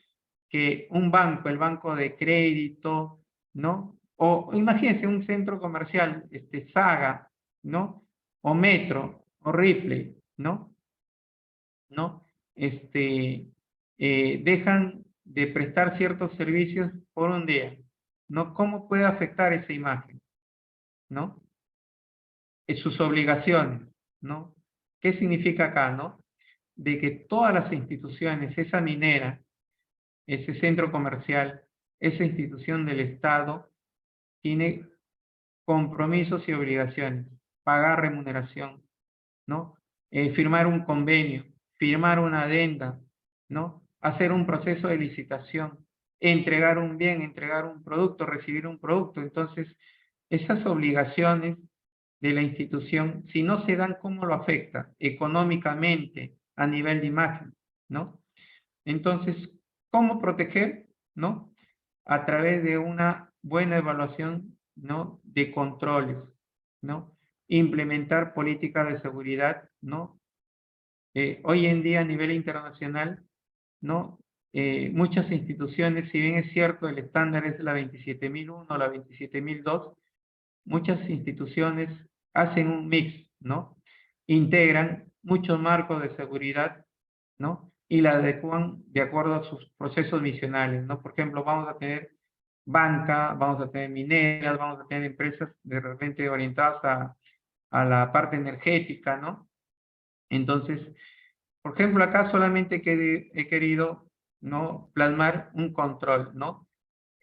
que un banco, el banco de crédito, ¿no? O imagínense un centro comercial, Saga, ¿no? O Metro, o Ripley, ¿no? ¿No? Dejan de prestar ciertos servicios por un día, ¿no? ¿Cómo puede afectar esa imagen, ¿no? Sus obligaciones, ¿no? ¿Qué significa acá, no? De que todas las instituciones, esa minera, ese centro comercial, esa institución del Estado, tiene compromisos y obligaciones, pagar remuneración, ¿no? Firmar un convenio, firmar una adenda, ¿no? Hacer un proceso de licitación, entregar un bien, entregar un producto, recibir un producto. Entonces, esas obligaciones de la institución, si no se dan, ¿cómo lo afecta? Económicamente, a nivel de imagen, ¿no? Entonces, ¿cómo proteger? ¿No? A través de una buena evaluación, ¿no? De controles, ¿no? Implementar políticas de seguridad, ¿no? Hoy en día a nivel internacional, ¿no? Muchas instituciones, si bien es cierto, el estándar es la 27001, la 27002, muchas instituciones hacen un mix, ¿no? Integran muchos marcos de seguridad, ¿no? Y la adecuan de acuerdo a sus procesos misionales, ¿no? Por ejemplo, vamos a tener banca, vamos a tener mineras, vamos a tener empresas de repente orientadas a la parte energética, ¿no? Entonces, por ejemplo, acá solamente he querido, ¿no? Plasmar un control, ¿no?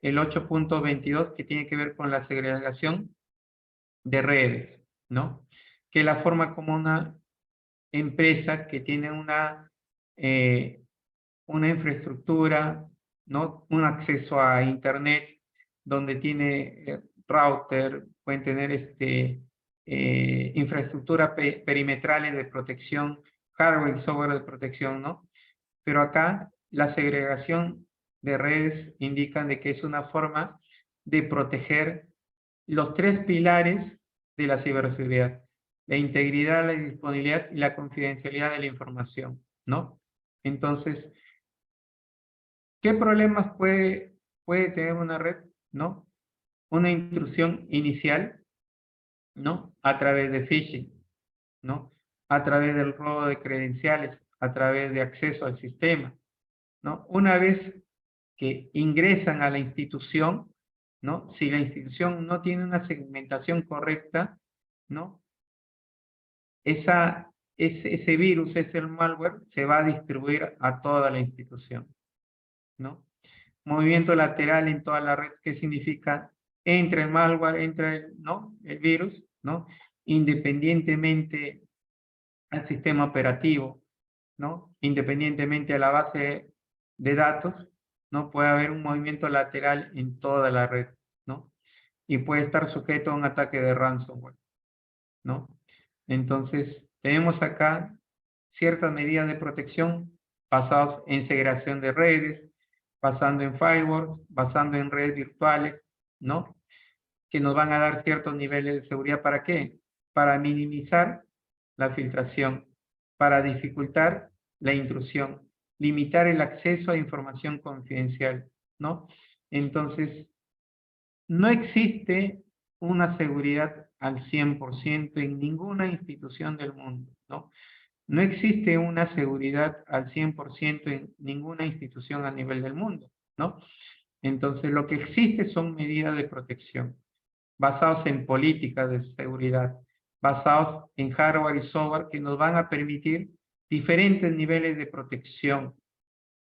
El 8.22 que tiene que ver con la segregación de redes, ¿no? Que es la forma como una empresa que tiene una infraestructura, ¿no? Un acceso a Internet, donde tiene router, pueden tener infraestructura perimetrales de protección, hardware y software de protección, ¿no? Pero acá la segregación de redes indican de que es una forma de proteger los tres pilares de la ciberseguridad: la integridad, la disponibilidad y la confidencialidad de la información, ¿no? Entonces, ¿qué problemas puede tener una red, ¿no? Una intrusión inicial, ¿no? A través de phishing, ¿no? A través del robo de credenciales, a través de acceso al sistema, ¿no? Una vez que ingresan a la institución, ¿no? Si la institución no tiene una segmentación correcta, ¿no? Ese virus, ese malware, se va a distribuir a toda la institución, ¿no? Movimiento lateral en toda la red, ¿qué significa? Entra el malware, entra el virus, ¿no? Independientemente al sistema operativo, ¿no? Independientemente a la base de datos, ¿no? Puede haber un movimiento lateral en toda la red, ¿no? Y puede estar sujeto a un ataque de ransomware, ¿no? Entonces, tenemos acá ciertas medidas de protección basadas en segregación de redes, basando en firewalls, basando en redes virtuales, ¿no? Que nos van a dar ciertos niveles de seguridad. ¿Para qué? Para minimizar la filtración, para dificultar la intrusión, limitar el acceso a información confidencial, ¿no? Entonces, no existe una seguridad al 100% en ninguna institución del mundo, ¿no? No existe una seguridad al 100% en ninguna institución a nivel del mundo, ¿no? Entonces, lo que existe son medidas de protección, basados en políticas de seguridad, basados en hardware y software que nos van a permitir diferentes niveles de protección,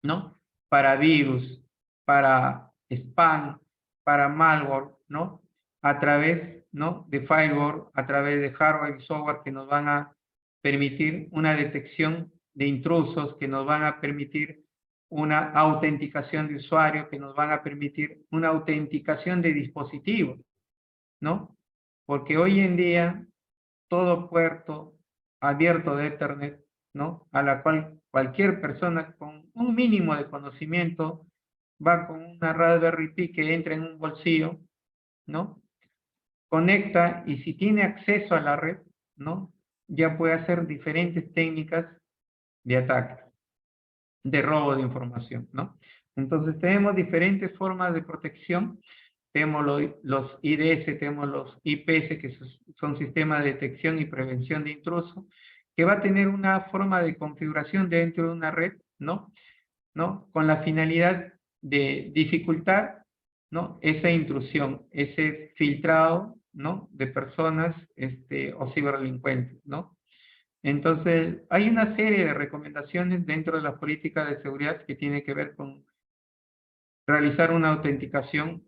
¿no? Para virus, para spam, para malware, ¿no? A través, ¿no? De firewall, a través de hardware y software que nos van a permitir una detección de intrusos, que nos van a permitir una autenticación de usuario, que nos van a permitir una autenticación de dispositivos, ¿no? Porque hoy en día todo puerto abierto de Ethernet, ¿no? A la cual cualquier persona con un mínimo de conocimiento va con una Raspberry Pi que entra en un bolsillo, ¿no? Conecta, y si tiene acceso a la red, ¿no? Ya puede hacer diferentes técnicas de ataque, de robo de información, ¿no? Entonces tenemos diferentes formas de protección. Tenemos los IDS, tenemos los IPS, que son sistemas de detección y prevención de intrusos, que va a tener una forma de configuración dentro de una red, ¿no? Con la finalidad de dificultar, ¿no? Esa intrusión, ese filtrado, ¿no? De personas o ciberdelincuentes, ¿no? Entonces, hay una serie de recomendaciones dentro de las políticas de seguridad que tiene que ver con realizar una autenticación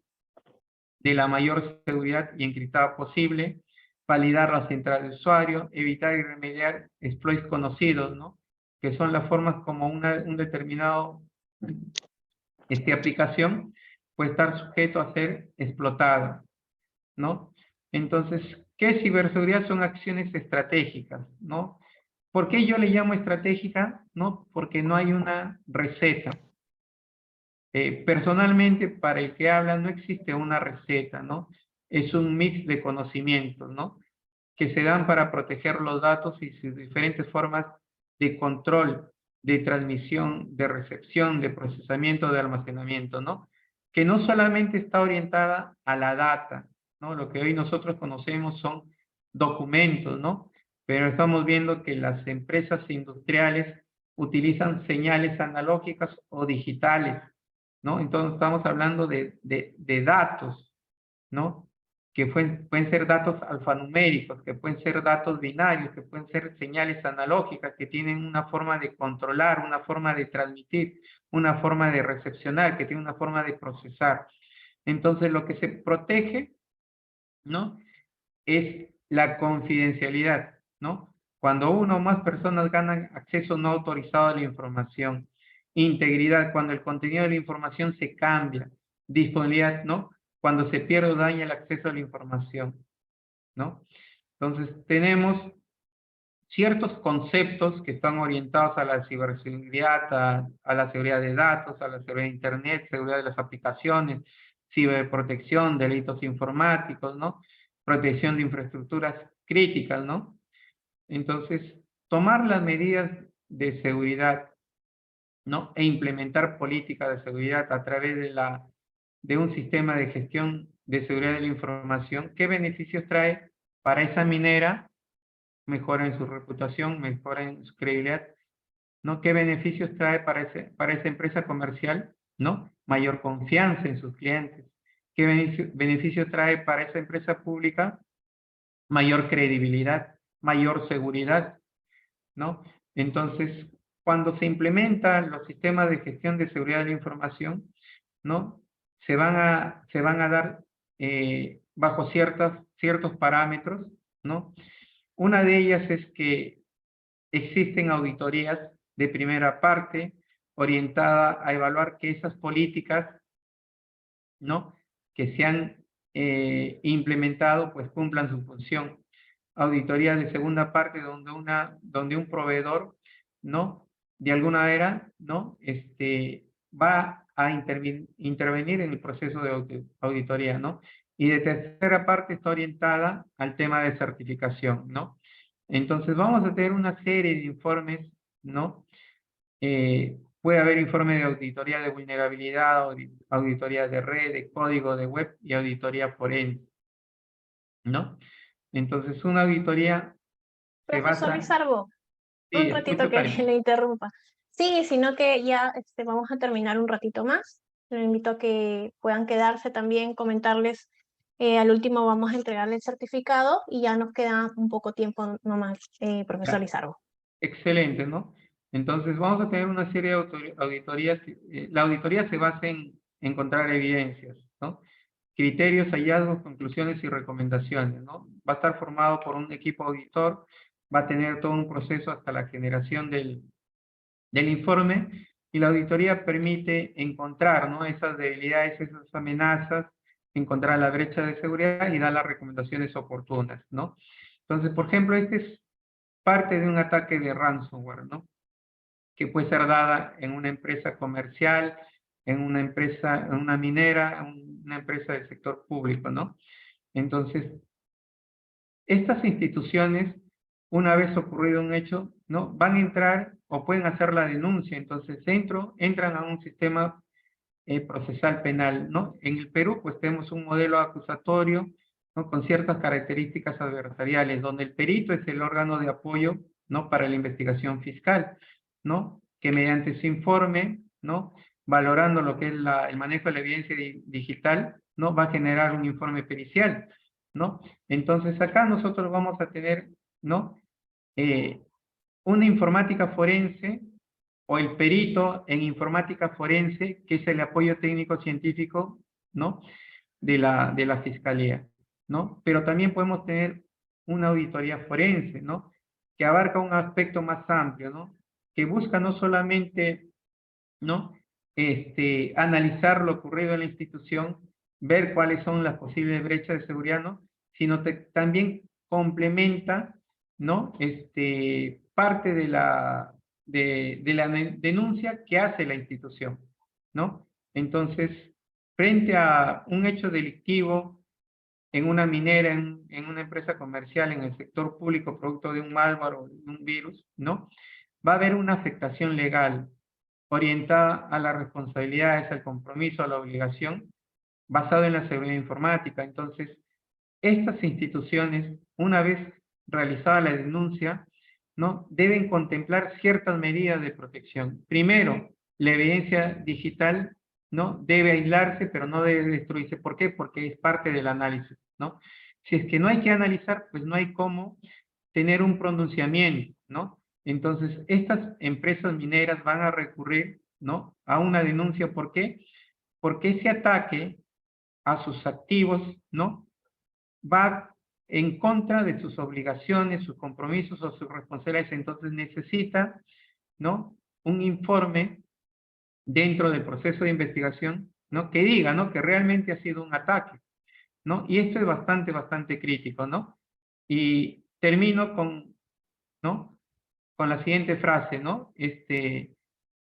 de la mayor seguridad y encriptada posible, validar la central de usuario, evitar y remediar exploits conocidos, ¿no? Que son las formas como un determinado esta aplicación puede estar sujeto a ser explotada, ¿no? Entonces, ¿qué ciberseguridad? Son acciones estratégicas, ¿no? ¿Por qué yo le llamo estratégica? ¿No? Porque no hay una receta. Personalmente, para el que habla, no existe una receta, ¿no? Es un mix de conocimientos, ¿no? Que se dan para proteger los datos y sus diferentes formas de control, de transmisión, de recepción, de procesamiento, de almacenamiento, ¿no? Que no solamente está orientada a la data, ¿no? Lo que hoy nosotros conocemos son documentos, ¿no? Pero estamos viendo que las empresas industriales utilizan señales analógicas o digitales, ¿no? Entonces estamos hablando de datos, ¿no? Que pueden ser datos alfanuméricos, que pueden ser datos binarios, que pueden ser señales analógicas, que tienen una forma de controlar, una forma de transmitir, una forma de recepcionar, que tienen una forma de procesar. Entonces, lo que se protege, ¿no? Es la confidencialidad, ¿no? Cuando uno o más personas ganan acceso no autorizado a la información. Integridad, cuando el contenido de la información se cambia. Disponibilidad, ¿no? Cuando se pierde o daña el acceso a la información, ¿no? Entonces, tenemos ciertos conceptos que están orientados a la ciberseguridad, a la seguridad de datos, a la seguridad de Internet, seguridad de las aplicaciones, ciberprotección, delitos informáticos, ¿no? Protección de infraestructuras críticas, ¿no? Entonces, tomar las medidas de seguridad, ¿no? E implementar políticas de seguridad a través de un sistema de gestión de seguridad de la información, ¿qué beneficios trae para esa minera? Mejora en su reputación, mejora en su credibilidad, ¿no? ¿Qué beneficios trae para esa empresa comercial? ¿No? Mayor confianza en sus clientes. ¿Qué beneficio trae para esa empresa pública? Mayor credibilidad, mayor seguridad, ¿no? Entonces, cuando se implementan los sistemas de gestión de seguridad de la información, ¿no? Se van a dar bajo ciertos parámetros, ¿no? Una de ellas es que existen auditorías de primera parte orientada a evaluar que esas políticas, ¿no? Que se han implementado, pues cumplan su función. Auditoría de segunda parte donde un proveedor, ¿no? De alguna manera, ¿no? Va a intervenir en el proceso de auditoría, ¿no? Y de tercera parte está orientada al tema de certificación, ¿no? Entonces vamos a tener una serie de informes, ¿no? Puede haber informe de auditoría de vulnerabilidad, auditoría de red, de código de web y auditoría forense, ¿no? Entonces, una auditoría se Profesor basa... Lizargo, Sí, un ratito escucho, que Karen. le interrumpa. Sí, sino que ya vamos a terminar un ratito más. Les invito a que puedan quedarse también, comentarles. Al último vamos a entregarle el certificado y ya nos queda un poco tiempo nomás, profesor Ya, Lizargo. excelente, ¿no? Entonces, vamos a tener una serie de auditorías. La auditoría se basa en encontrar evidencias, ¿no? Criterios, hallazgos, conclusiones y recomendaciones, ¿no? Va a estar formado por un equipo auditor, va a tener todo un proceso hasta la generación del informe, y la auditoría permite encontrar, ¿no? Esas debilidades, esas amenazas, encontrar la brecha de seguridad y dar las recomendaciones oportunas, ¿no? Entonces, por ejemplo, este es parte de un ataque de ransomware, ¿no? Que puede ser dada en una empresa comercial, en una empresa, en una minera, en una empresa del sector público, ¿no? Entonces, estas instituciones, una vez ocurrido un hecho, ¿no? Van a entrar o pueden hacer la denuncia. Entonces, entran a un sistema procesal penal, ¿no? En el Perú, pues tenemos un modelo acusatorio, ¿no? Con ciertas características adversariales, donde el perito es el órgano de apoyo, ¿no? Para la investigación fiscal, ¿no? Que mediante su informe, ¿no? Valorando lo que es el manejo de la evidencia digital, ¿no? Va a generar un informe pericial, ¿no? Entonces, acá nosotros vamos a tener, ¿no? Una informática forense o el perito en informática forense, que es el apoyo técnico científico, ¿no? De la fiscalía, ¿no? Pero también podemos tener una auditoría forense, ¿no? Que abarca un aspecto más amplio, ¿no? Que busca no solamente, ¿no? analizar lo ocurrido en la institución, ver cuáles son las posibles brechas de seguridad, ¿no? Sino también complementa, ¿no? Parte de la denuncia que hace la institución, ¿no? Entonces, frente a un hecho delictivo en una minera, en una empresa comercial, en el sector público, producto de un malware o de un virus, ¿no? Va a haber una afectación legal orientada a las responsabilidades, al compromiso, a la obligación, basado en la seguridad informática. Entonces, estas instituciones, una vez realizada la denuncia, ¿no? Deben contemplar ciertas medidas de protección. Primero, la evidencia digital, ¿no? Debe aislarse, pero no debe destruirse. ¿Por qué? Porque es parte del análisis, ¿no? Si es que no hay que analizar, pues no hay cómo tener un pronunciamiento, ¿no? Entonces, estas empresas mineras van a recurrir, ¿no? A una denuncia. ¿Por qué? Porque ese ataque a sus activos, ¿no? Va en contra de sus obligaciones, sus compromisos o sus responsabilidades. Entonces necesita, ¿no? Un informe dentro del proceso de investigación, ¿no? Que diga, ¿no? Que realmente ha sido un ataque, ¿no? Y esto es bastante crítico, ¿no? Y termino con, ¿no? Con la siguiente frase, ¿no?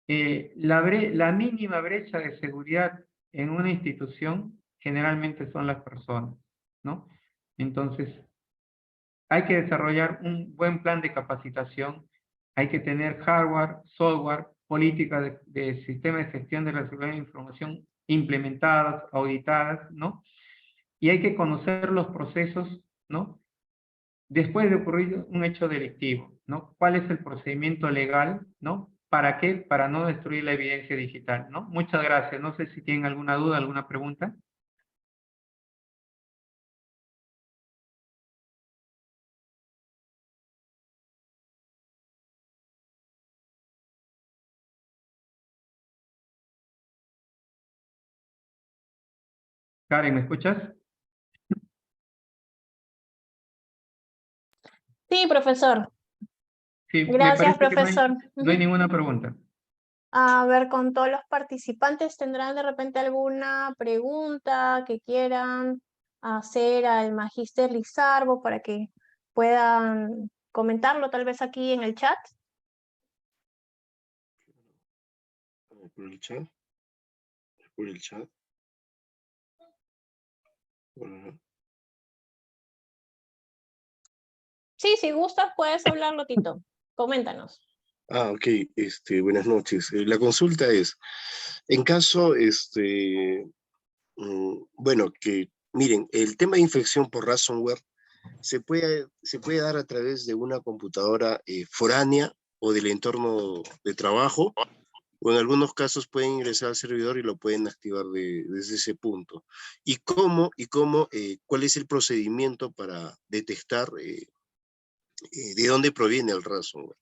La mínima brecha de seguridad en una institución generalmente son las personas, ¿no? Entonces, hay que desarrollar un buen plan de capacitación, hay que tener hardware, software, políticas de sistema de gestión de la seguridad de la información implementadas, auditadas, ¿no? Y hay que conocer los procesos, ¿no? Después de ocurrir un hecho delictivo, ¿no? ¿Cuál es el procedimiento legal, ¿no? ¿Para qué? Para no destruir la evidencia digital, ¿no? Muchas gracias. No sé si tienen alguna duda, alguna pregunta. Karen, ¿me escuchas? Sí, profesor. Sí, me Gracias, parece que profesor. no hay ninguna pregunta. A ver, con todos los participantes, ¿tendrán de repente alguna pregunta que quieran hacer al Magíster Lizarbo para que puedan comentarlo tal vez aquí en el chat? Por el chat. Por el chat. Bueno. Sí, si gustas puedes hablarlo, Tito. Coméntanos. Ok, buenas noches. La consulta es, en caso, bueno, que miren, el tema de infección por ransomware se puede dar a través de una computadora foránea o del entorno de trabajo, o en algunos casos pueden ingresar al servidor y lo pueden activar desde ese punto. ¿Y cuál es el procedimiento para detectar de dónde proviene el ransomware?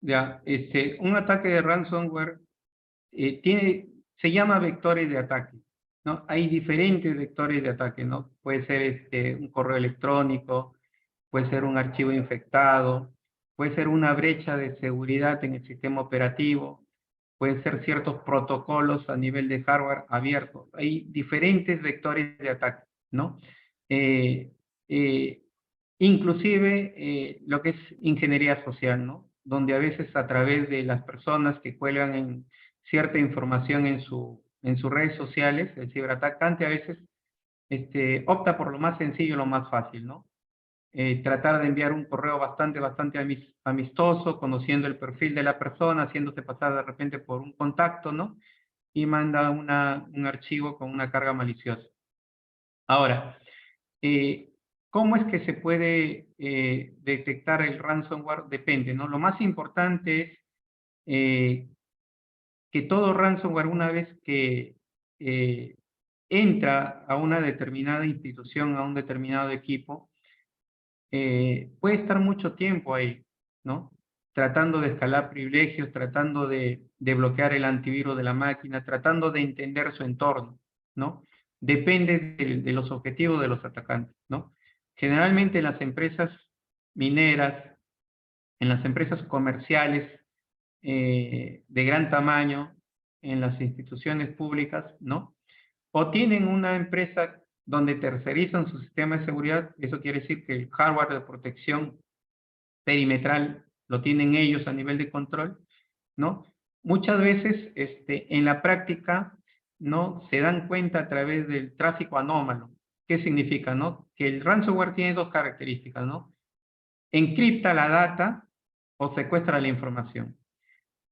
Ya, un ataque de ransomware se llama vectores de ataque, ¿no? Hay diferentes vectores de ataque, ¿no? Puede ser un correo electrónico, puede ser un archivo infectado, puede ser una brecha de seguridad en el sistema operativo, pueden ser ciertos protocolos a nivel de hardware abierto. Hay diferentes vectores de ataque, ¿no? Inclusive lo que es ingeniería social, ¿no? Donde a veces a través de las personas que cuelgan en cierta información en sus redes sociales, el ciberatacante a veces opta por lo más sencillo, lo más fácil, ¿no? Tratar de enviar un correo bastante amistoso, conociendo el perfil de la persona, haciéndose pasar de repente por un contacto, ¿no? Y manda un archivo con una carga maliciosa. Ahora, ¿cómo es que se puede detectar el ransomware? Depende, ¿no? Lo más importante es que todo ransomware, una vez que entra a una determinada institución, a un determinado equipo, puede estar mucho tiempo ahí, ¿no? Tratando de escalar privilegios, tratando de bloquear el antivirus de la máquina, tratando de entender su entorno, ¿no? Depende de los objetivos de los atacantes, ¿no? Generalmente en las empresas mineras, en las empresas comerciales, de gran tamaño en las instituciones públicas, ¿no? O tienen una empresa donde tercerizan su sistema de seguridad, eso quiere decir que el hardware de protección perimetral lo tienen ellos a nivel de control, ¿no? Muchas veces en la práctica, ¿no? Se dan cuenta a través del tráfico anómalo. ¿Qué significa, no? Que el ransomware tiene dos características, ¿no? Encripta la data o secuestra la información.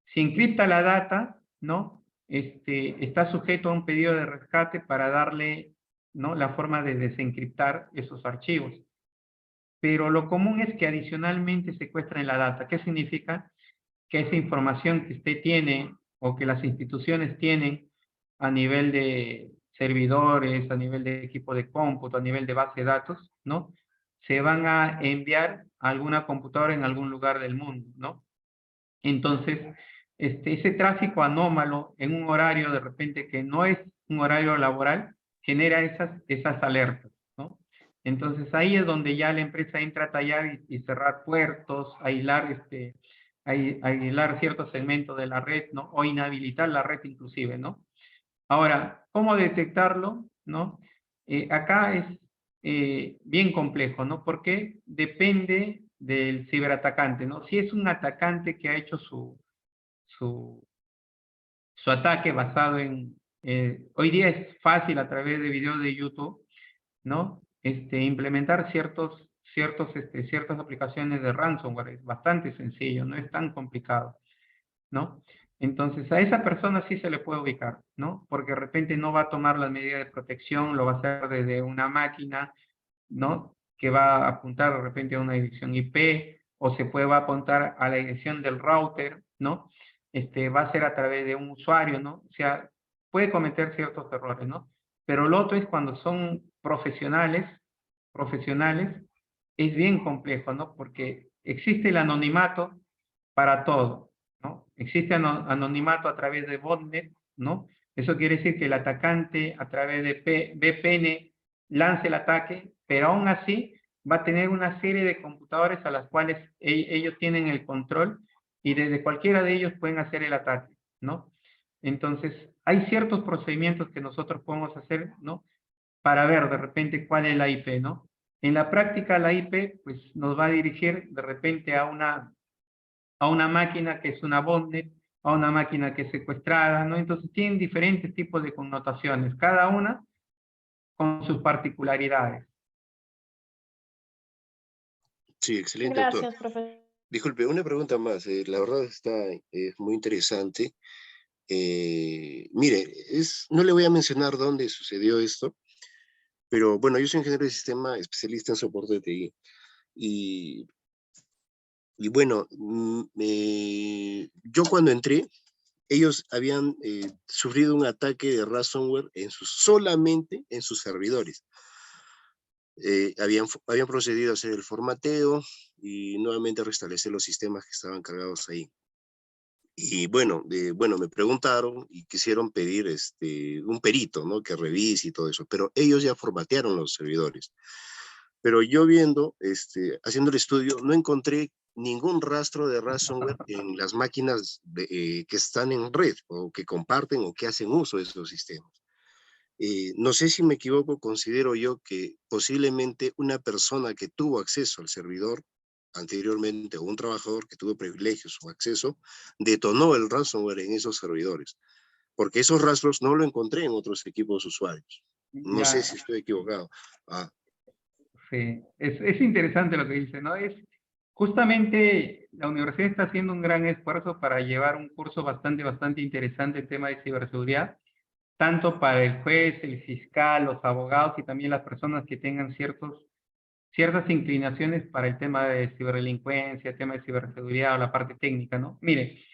Si encripta la data, ¿no? Está sujeto a un pedido de rescate para darle, ¿no? La forma de desencriptar esos archivos. Pero lo común es que adicionalmente secuestren la data. ¿Qué significa? Que esa información que usted tiene o que las instituciones tienen a nivel de servidores, a nivel de equipo de cómputo, a nivel de base de datos, ¿no? Se van a enviar a alguna computadora en algún lugar del mundo, ¿no? Entonces, ese tráfico anómalo en un horario de repente que no es un horario laboral, genera esas alertas, ¿no? Entonces ahí es donde ya la empresa entra a tallar y cerrar puertos, aislar ciertos segmentos de la red, ¿no? O inhabilitar la red inclusive, ¿no? Ahora, ¿cómo detectarlo? ¿No? Acá es bien complejo, ¿no? Porque depende del ciberatacante, ¿no? Si es un atacante que ha hecho su ataque basado en... hoy día es fácil a través de videos de YouTube, ¿no? Implementar ciertas aplicaciones de ransomware. Es bastante sencillo, no es tan complicado, ¿no? Entonces, a esa persona sí se le puede ubicar, ¿no? Porque de repente no va a tomar las medidas de protección, lo va a hacer desde una máquina, ¿no? Que va a apuntar de repente a una dirección IP, o va a apuntar a la dirección del router, ¿no? Va a ser a través de un usuario, ¿no? O sea, puede cometer ciertos errores, ¿no? Pero lo otro es cuando son profesionales, es bien complejo, ¿no? Porque existe el anonimato para todo, ¿no? Existe anonimato a través de botnet, ¿no? Eso quiere decir que el atacante a través de VPN lance el ataque, pero aún así va a tener una serie de computadores a las cuales ellos tienen el control y desde cualquiera de ellos pueden hacer el ataque, ¿no? Entonces, hay ciertos procedimientos que nosotros podemos hacer, ¿no? Para ver de repente cuál es la IP, ¿no? En la práctica, la IP, pues, nos va a dirigir de repente a una máquina que es una botnet, a una máquina que es secuestrada, ¿no? Entonces, tienen diferentes tipos de connotaciones, cada una con sus particularidades. Sí, excelente, doctor. Gracias, profesor. Disculpe, una pregunta más. La verdad es muy interesante. Mire, no le voy a mencionar dónde sucedió esto, pero bueno, yo soy ingeniero de sistema especialista en soporte de TI. Y bueno, yo cuando entré, ellos habían sufrido un ataque de ransomware solamente en sus servidores. Habían procedido a hacer el formateo y nuevamente restablecer los sistemas que estaban cargados ahí. Y bueno, me preguntaron y quisieron pedir un perito, ¿no? Que revise y todo eso, pero ellos ya formatearon los servidores. Pero yo haciendo el estudio, no encontré ningún rastro de ransomware en las máquinas que están en red o que comparten o que hacen uso de esos sistemas. No sé si me equivoco, considero yo que posiblemente una persona que tuvo acceso al servidor anteriormente o un trabajador que tuvo privilegios o acceso, detonó el ransomware en esos servidores, porque esos rastros no lo encontré en otros equipos usuarios. No sé si estoy equivocado. Sí, es interesante lo que dice, ¿no? Justamente la universidad está haciendo un gran esfuerzo para llevar un curso bastante interesante en tema de ciberseguridad, tanto para el juez, el fiscal, los abogados y también las personas que tengan ciertas inclinaciones para el tema de ciberdelincuencia, el tema de ciberseguridad o la parte técnica, ¿no? Mire,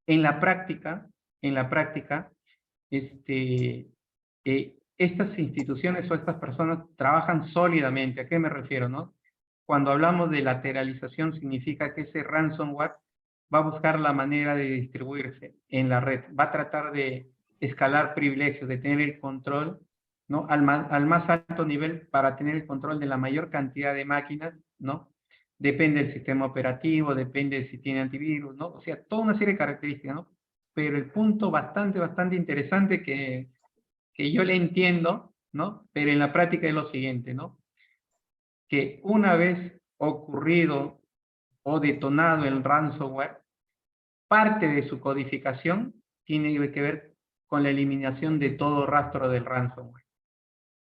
en la práctica, estas instituciones o estas personas trabajan sólidamente. ¿A qué me refiero, no? Cuando hablamos de lateralización, significa que ese ransomware va a buscar la manera de distribuirse en la red, va a tratar de escalar privilegios, de tener el control, ¿no? Al más alto nivel para tener el control de la mayor cantidad de máquinas, ¿no? depende del sistema operativo, depende de si tiene antivirus, ¿no? O sea, toda una serie de características, ¿no? Pero el punto bastante interesante que yo le entiendo, ¿no? Pero en la práctica es lo siguiente, ¿no? Que una vez ocurrido o detonado el ransomware, parte de su codificación tiene que ver con la eliminación de todo rastro del ransomware,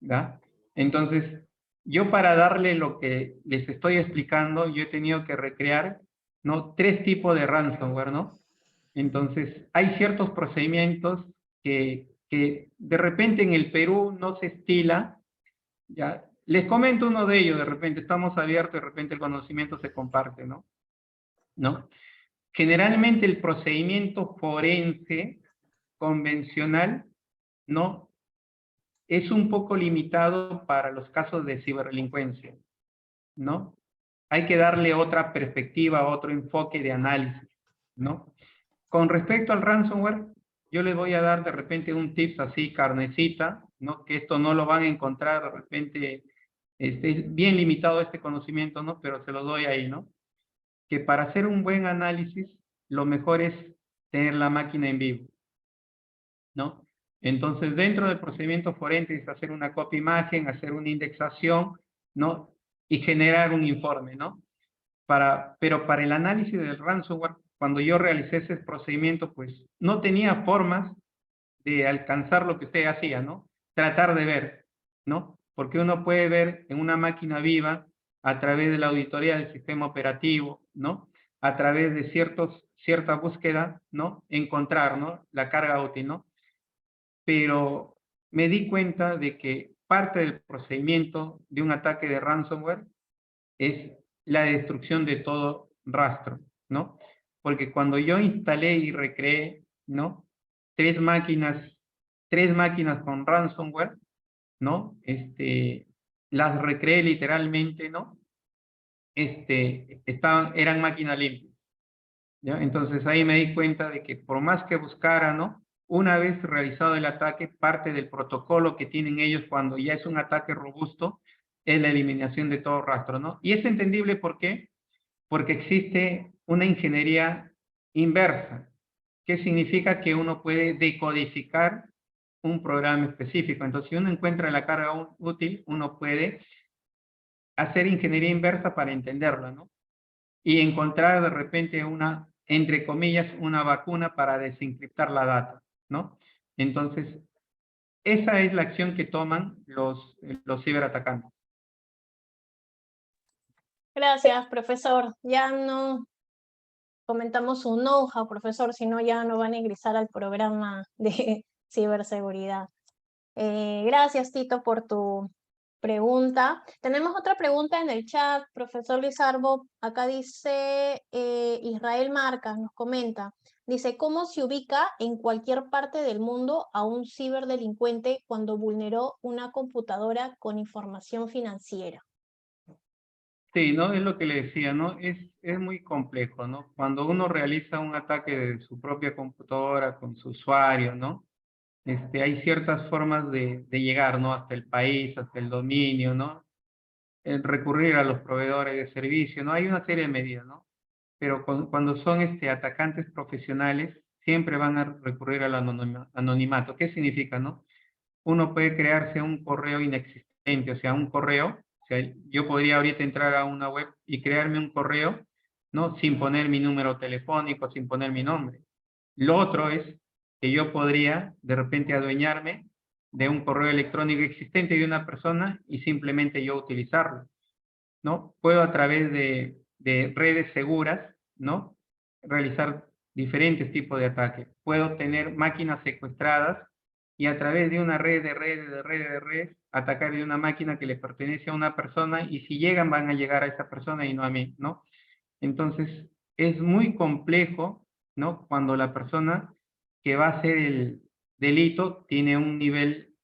¿ya? Entonces, yo para darle lo que les estoy explicando, yo he tenido que recrear, ¿no? 3 tipos de ransomware, ¿no? Entonces, hay ciertos procedimientos que de repente en el Perú no se estila, ¿ya? Les comento uno de ellos, de repente estamos abiertos, de repente el conocimiento se comparte, ¿no? ¿No? Generalmente el procedimiento forense convencional, ¿no? Es un poco limitado para los casos de ciberdelincuencia, ¿no? Hay que darle otra perspectiva, otro enfoque de análisis, ¿no? Con respecto al ransomware, yo les voy a dar de repente un tips así, carnecita, ¿no? Que esto no lo van a encontrar de repente, es bien limitado este conocimiento, ¿no? Pero se lo doy ahí, ¿no? Que para hacer un buen análisis, lo mejor es tener la máquina en vivo, ¿no? Entonces, dentro del procedimiento forense es hacer una copia imagen, hacer una indexación, ¿no? Y generar un informe, ¿no? Pero para el análisis del ransomware, cuando yo realicé ese procedimiento, pues no tenía formas de alcanzar lo que usted hacía, ¿no? Tratar de ver, ¿no? Porque uno puede ver en una máquina viva a través de la auditoría del sistema operativo, ¿no? A través de cierta búsqueda, ¿no? Encontrar, ¿no? La carga útil, ¿no? Pero me di cuenta de que parte del procedimiento de un ataque de ransomware es la destrucción de todo rastro, ¿no? Porque cuando yo instalé y recreé, ¿no? Tres máquinas con ransomware, ¿no? Las recreé literalmente, ¿no? Eran máquinas limpias, ¿ya? Entonces ahí me di cuenta de que por más que buscara, ¿no? Una vez realizado el ataque, parte del protocolo que tienen ellos cuando ya es un ataque robusto, es la eliminación de todo rastro, ¿no? Y es entendible ¿por qué? Porque existe una ingeniería inversa, que significa que uno puede decodificar un programa específico. Entonces, si uno encuentra la carga útil, uno puede hacer ingeniería inversa para entenderla, ¿no? Y encontrar de repente entre comillas, una vacuna para desencriptar la data, ¿no? Entonces, esa es la acción que toman los ciberatacantes. Gracias, profesor. Ya no comentamos su know-how, profesor, sino ya no van a ingresar al programa de ciberseguridad. Gracias, Tito, por tu pregunta. Tenemos otra pregunta en el chat, profesor Lizarbo. Acá dice Israel Marcas, nos comenta. Dice, ¿cómo se ubica en cualquier parte del mundo a un ciberdelincuente cuando vulneró una computadora con información financiera? Sí, ¿no? Es lo que le decía, ¿no? Es muy complejo, ¿no? Cuando uno realiza un ataque de su propia computadora con su usuario, ¿no? Hay ciertas formas de llegar, ¿no? Hasta el país, hasta el dominio, ¿no? El recurrir a los proveedores de servicio, ¿no? Hay una serie de medidas, ¿no? Pero cuando son atacantes profesionales, siempre van a recurrir al anonimato. ¿Qué significa, no? Uno puede crearse un correo inexistente, o sea, un correo. O sea, yo podría ahorita entrar a una web y crearme un correo, ¿no? Sin poner mi número telefónico, sin poner mi nombre. Lo otro es que yo podría de repente adueñarme de un correo electrónico existente de una persona y simplemente yo utilizarlo, ¿no? Puedo a través de redes seguras, ¿no? Realizar diferentes tipos de ataques. Puedo tener máquinas secuestradas y a través de una red de redes, atacar de una máquina que le pertenece a una persona y si llegan van a llegar a esa persona y no a mí, ¿no? Entonces, es muy complejo, ¿no? Cuando la persona que va a hacer el delito tiene un nivel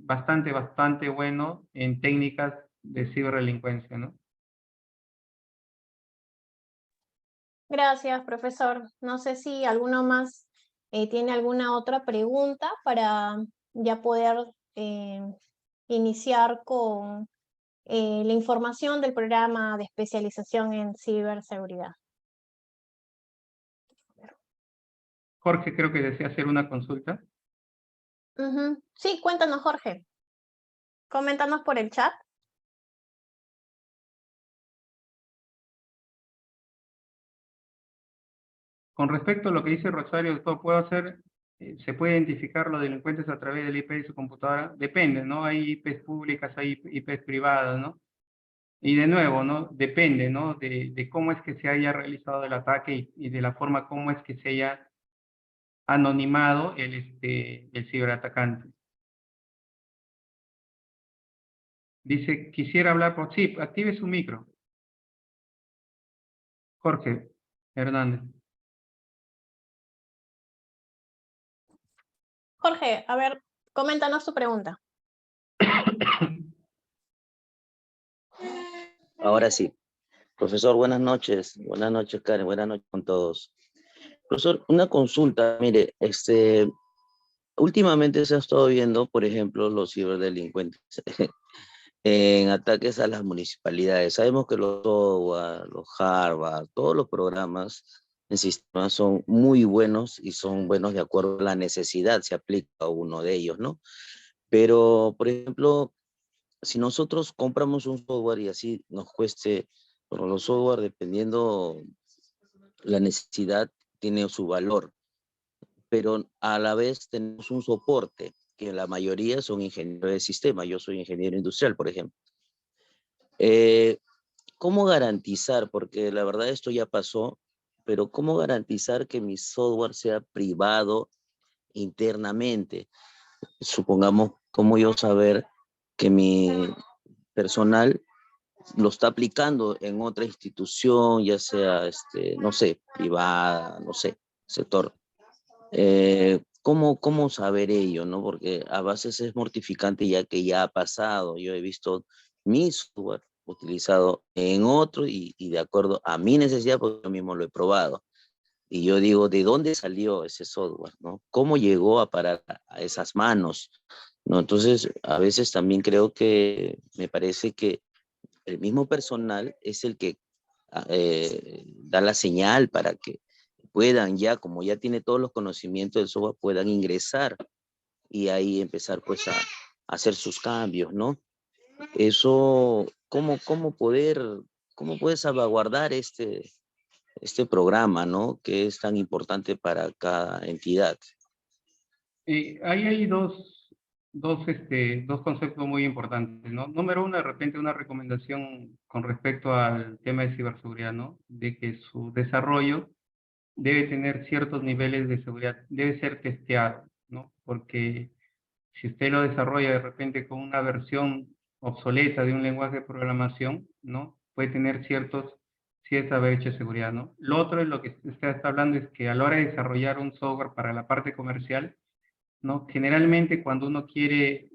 bastante bueno en técnicas de ciberdelincuencia, ¿no? Gracias, profesor. No sé si alguno más tiene alguna otra pregunta para ya poder iniciar con la información del programa de especialización en ciberseguridad. Jorge, creo que desea hacer una consulta. Sí, cuéntanos, Jorge. Coméntanos por el chat. Con respecto a lo que dice Rosario, ¿todo puedo hacer? ¿Se puede identificar los delincuentes a través del IP de su computadora? Depende, ¿no? Hay IPs públicas, hay IPs privadas, ¿no? Y de nuevo, ¿no? Depende, ¿no? De cómo es que se haya realizado el ataque y de la forma como es que se haya anonimado el ciberatacante. Dice, quisiera hablar por... Sí, active su micro. Jorge Hernández. Jorge, a ver, coméntanos tu pregunta. Ahora sí. Profesor, buenas noches. Buenas noches, Karen. Buenas noches con todos. Profesor, una consulta. Mire, últimamente se ha estado viendo, por ejemplo, los ciberdelincuentes en ataques a las municipalidades. Sabemos que los SOA, los Harvard, todos los programas en sistemas son muy buenos y son buenos de acuerdo a la necesidad, se aplica a uno de ellos, ¿no? Pero, por ejemplo, si nosotros compramos un software y así nos cueste, bueno, los software, dependiendo la necesidad, tiene su valor, pero a la vez tenemos un soporte, que la mayoría son ingenieros de sistema. Yo soy ingeniero industrial, por ejemplo. ¿Cómo garantizar? Porque la verdad esto ya pasó, pero ¿cómo garantizar que mi software sea privado internamente? Supongamos, ¿cómo yo saber que mi personal lo está aplicando en otra institución, ya sea, no sé, privada, no sé, sector? ¿Cómo saber ello, no? Porque a veces es mortificante ya que ya ha pasado. Yo he visto mi software utilizado en otro y de acuerdo a mi necesidad, porque yo mismo lo he probado. Y yo digo, ¿de dónde salió ese software, no? ¿Cómo llegó a parar a esas manos? ¿No? Entonces, a veces también creo que me parece que el mismo personal es el que da la señal para que puedan ya, como ya tiene todos los conocimientos del software, puedan ingresar y ahí empezar pues a hacer sus cambios, ¿no? Eso, ¿cómo poder salvaguardar este programa, ¿no? Que es tan importante para cada entidad. Ahí hay dos conceptos muy importantes, ¿no? Número uno, de repente una recomendación con respecto al tema de ciberseguridad, ¿no? De que su desarrollo debe tener ciertos niveles de seguridad, debe ser testeado, ¿no? Porque si usted lo desarrolla de repente con una versión obsoleta de un lenguaje de programación, ¿no? Puede tener cierta brecha de seguridad, ¿no? Lo otro es lo que usted está hablando, es que a la hora de desarrollar un software para la parte comercial, ¿no? Generalmente cuando uno quiere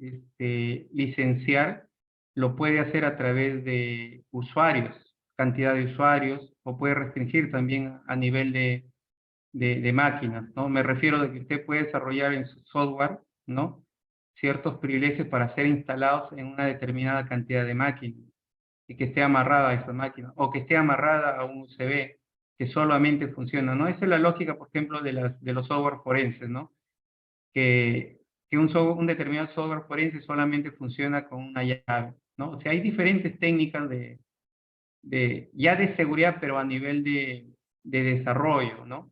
licenciar, lo puede hacer a través de usuarios, cantidad de usuarios, o puede restringir también a nivel de máquinas, ¿no? Me refiero a que usted puede desarrollar en su software, ¿no? Ciertos privilegios para ser instalados en una determinada cantidad de máquinas y que esté amarrada a esa máquina, o que esté amarrada a un USB que solamente funciona, ¿no? Esa es la lógica, por ejemplo, de los software forenses, ¿no? Que un determinado software forense solamente funciona con una llave, ¿no? O sea, hay diferentes técnicas ya de seguridad, pero a nivel de desarrollo, ¿no?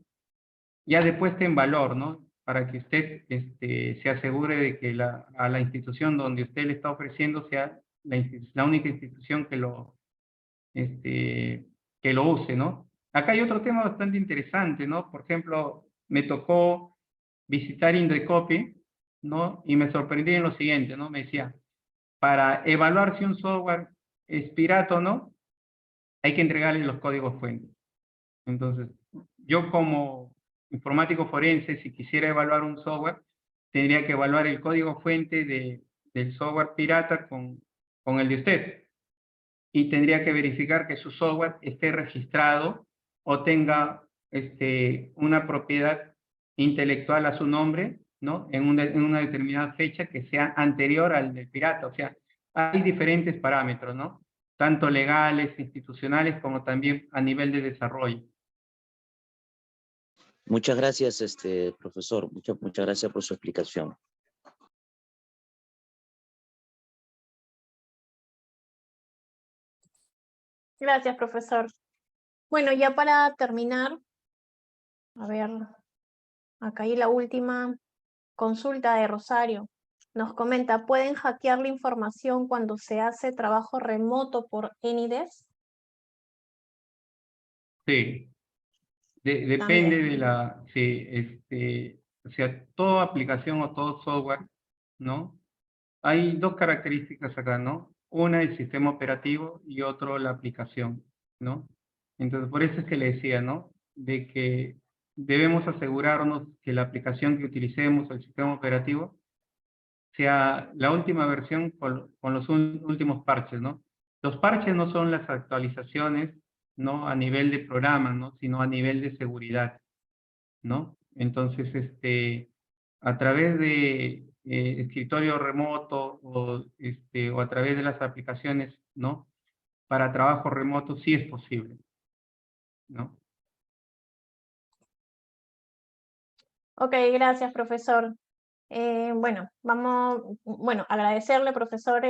Ya de puesta en valor, ¿no? Para que usted se asegure de que a la institución donde usted le está ofreciendo sea la única institución que lo use, ¿no? Acá hay otro tema bastante interesante, ¿no? Por ejemplo, me tocó visitar Indecopy, ¿no? Y me sorprendí en lo siguiente, ¿no? Me decía, para evaluar si un software es pirata o no, hay que entregarle los códigos fuentes. Entonces, yo como informático forense, si quisiera evaluar un software, tendría que evaluar el código fuente del software pirata con el de usted. Y tendría que verificar que su software esté registrado o tenga una propiedad intelectual a su nombre, ¿no? En una determinada fecha que sea anterior al del pirata. O sea, hay diferentes parámetros, ¿no? Tanto legales, institucionales, como también a nivel de desarrollo. Muchas gracias, profesor. Muchas gracias por su explicación. Gracias, profesor. Bueno, ya para terminar, a ver, acá hay la última consulta de Rosario. Nos comenta, ¿pueden hackear la información cuando se hace trabajo remoto por ENIDES? Sí, depende de la, sí, o sea, toda aplicación o todo software, ¿no? Hay dos características acá, ¿no? Una, el sistema operativo y otro, la aplicación, ¿no? Entonces, por eso es que le decía, ¿no? De que debemos asegurarnos que la aplicación que utilicemos, el sistema operativo, sea la última versión con los últimos parches, ¿no? Los parches no son las actualizaciones, ¿no? A nivel de programa, ¿no? Sino a nivel de seguridad, ¿no? Entonces, a través de escritorio remoto o a través de las aplicaciones, ¿no? Para trabajo remoto sí es posible, ¿no? Ok, gracias, profesor. Bueno, agradecerle, profesor,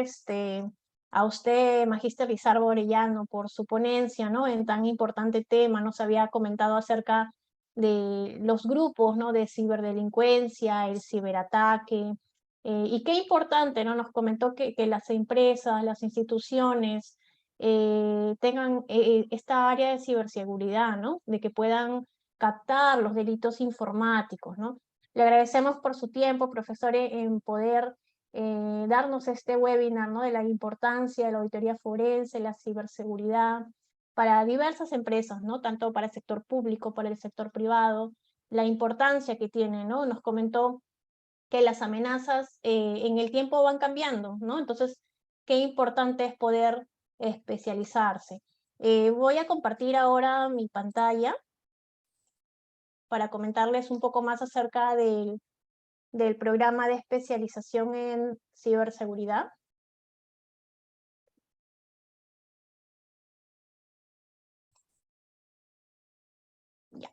a usted, Magíster Lizardo Orellano, por su ponencia, ¿no? En tan importante tema. Nos había comentado acerca de los grupos, ¿no? De ciberdelincuencia, el ciberataque, y qué importante, ¿no? Nos comentó que las empresas, las instituciones tengan esta área de ciberseguridad, ¿no? De que puedan captar los delitos informáticos, ¿no? Le agradecemos por su tiempo, profesor, en poder darnos este webinar, ¿no? De la importancia de la auditoría forense, la ciberseguridad, para diversas empresas, ¿no? Tanto para el sector público, para el sector privado, la importancia que tiene, ¿no? Nos comentó que las amenazas en el tiempo van cambiando, ¿no? Entonces, qué importante es poder especializarse. Voy a compartir ahora mi pantalla para comentarles un poco más acerca del programa de especialización en ciberseguridad. Ya.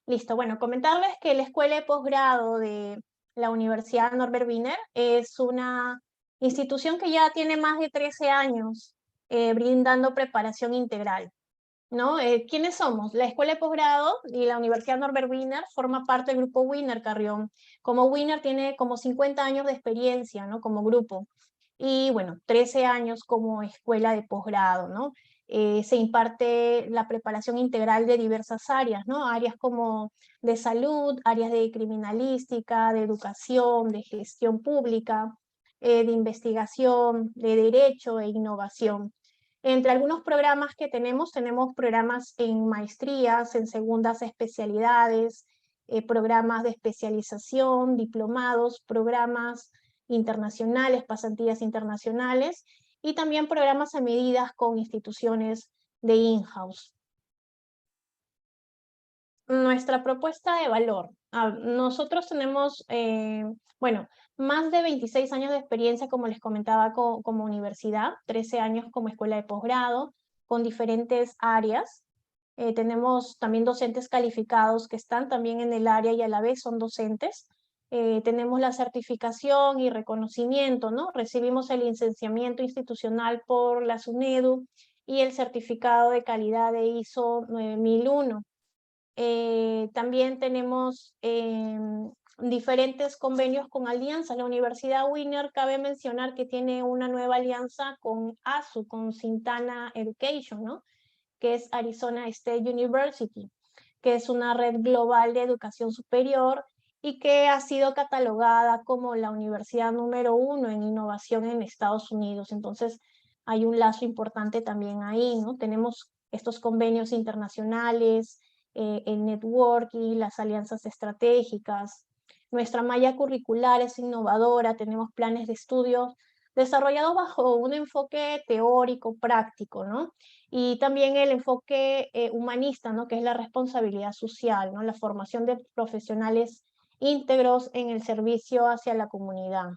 Listo, bueno, comentarles que la Escuela de Posgrado de la Universidad Norbert Wiener es una institución que ya tiene más de 13 años brindando preparación integral, ¿no? ¿Quiénes somos? La Escuela de Posgrado y la Universidad Norbert Wiener forma parte del grupo Wiener Carrión. Como Wiener tiene como 50 años de experiencia, ¿no? Como grupo. Y bueno, 13 años como escuela de posgrado, ¿no? Se imparte la preparación integral de diversas áreas, ¿no? Áreas como de salud, áreas de criminalística, de educación, de gestión pública, de investigación, de derecho e innovación. Entre algunos programas que tenemos programas en maestrías, en segundas especialidades, programas de especialización, diplomados, programas internacionales, pasantías internacionales, y también programas a medidas con instituciones de in-house. Nuestra propuesta de valor. Nosotros tenemos, bueno, más de 26 años de experiencia, como les comentaba, como universidad, 13 años como escuela de posgrado, con diferentes áreas. Tenemos también docentes calificados que están también en el área y a la vez son docentes. Tenemos la certificación y reconocimiento, ¿no? Recibimos el licenciamiento institucional por la SUNEDU y el certificado de calidad de ISO 9001. También tenemos diferentes convenios con alianzas. La Universidad Wiener, cabe mencionar que tiene una nueva alianza con ASU, con Sintana Education, ¿no? Que es Arizona State University, que es una red global de educación superior y que ha sido catalogada como la universidad número 1 en innovación en Estados Unidos. Entonces, hay un lazo importante también ahí, ¿no? Tenemos estos convenios internacionales, el networking, las alianzas estratégicas. Nuestra malla curricular es innovadora, tenemos planes de estudios desarrollados bajo un enfoque teórico, práctico, ¿no? Y también el enfoque humanista, ¿no? Que es la responsabilidad social, ¿no? La formación de profesionales íntegros en el servicio hacia la comunidad.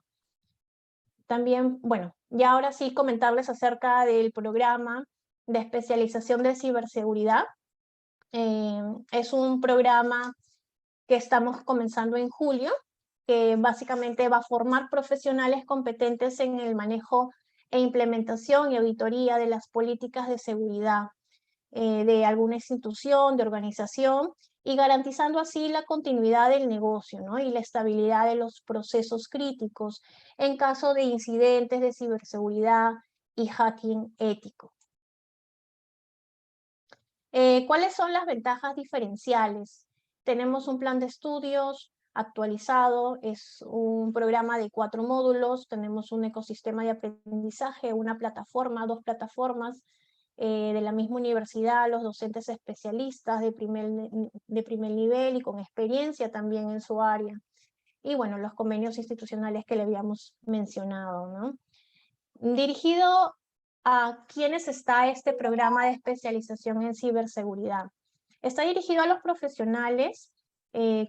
También, bueno, ya ahora sí comentarles acerca del programa de especialización de ciberseguridad. Es un programa que estamos comenzando en julio, que básicamente va a formar profesionales competentes en el manejo e implementación y auditoría de las políticas de seguridad de alguna institución, de organización, y garantizando así la continuidad del negocio, ¿no? Y la estabilidad de los procesos críticos en caso de incidentes de ciberseguridad y hacking ético. ¿Cuáles son las ventajas diferenciales? Tenemos un plan de estudios actualizado, es un programa de 4 módulos, tenemos un ecosistema de aprendizaje, una plataforma, 2 plataformas de la misma universidad, los docentes especialistas de primer nivel y con experiencia también en su área. Y bueno, los convenios institucionales que le habíamos mencionado, ¿no? Dirigido a quiénes está este programa de especialización en ciberseguridad. Está dirigido a los profesionales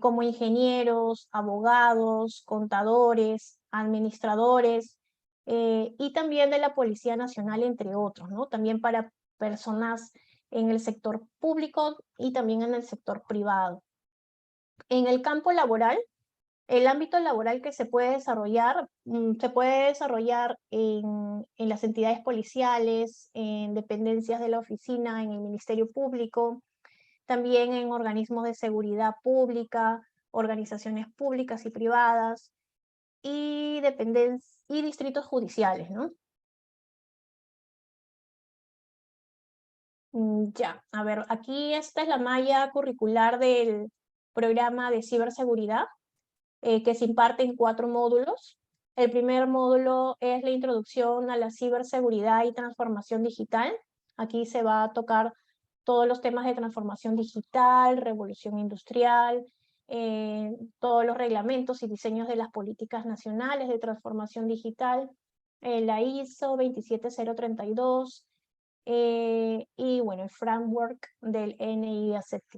como ingenieros, abogados, contadores, administradores y también de la Policía Nacional, entre otros, ¿no? También para personas en el sector público y también en el sector privado. En el campo laboral, el ámbito laboral que se puede desarrollar en las entidades policiales, en dependencias de la oficina, en el Ministerio Público, también en organismos de seguridad pública, organizaciones públicas y privadas, y distritos judiciales, ¿no? Ya, a ver, aquí esta es la malla curricular del programa de ciberseguridad, que se imparte en 4 módulos. El primer módulo es la introducción a la ciberseguridad y transformación digital. Aquí se va a tocar todos los temas de transformación digital, revolución industrial, todos los reglamentos y diseños de las políticas nacionales de transformación digital, la ISO 27032, y bueno, el framework del NIST.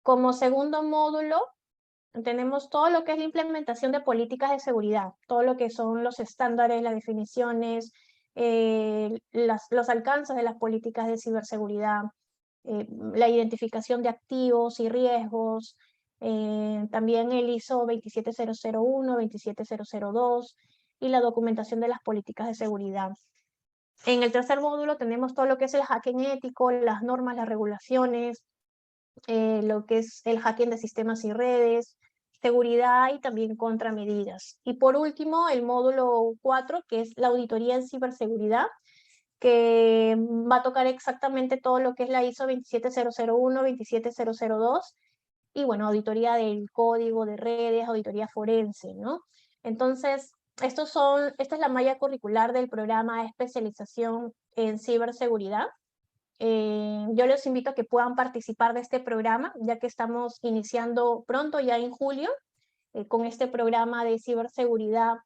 Como segundo módulo, tenemos todo lo que es la implementación de políticas de seguridad, todo lo que son los estándares, las definiciones, los alcances de las políticas de ciberseguridad, la identificación de activos y riesgos, también el ISO 27001, 27002 y la documentación de las políticas de seguridad. En el tercer módulo tenemos todo lo que es el hacking ético, las normas, las regulaciones, lo que es el hacking de sistemas y redes, seguridad y también contramedidas. Y por último, el módulo 4, que es la auditoría en ciberseguridad, que va a tocar exactamente todo lo que es la ISO 27001, 27002, y bueno, auditoría del código de redes, auditoría forense, ¿no? Entonces, esta es la malla curricular del programa de especialización en ciberseguridad. Yo les invito a que puedan participar de este programa, ya que estamos iniciando pronto, ya en julio, con este programa de ciberseguridad.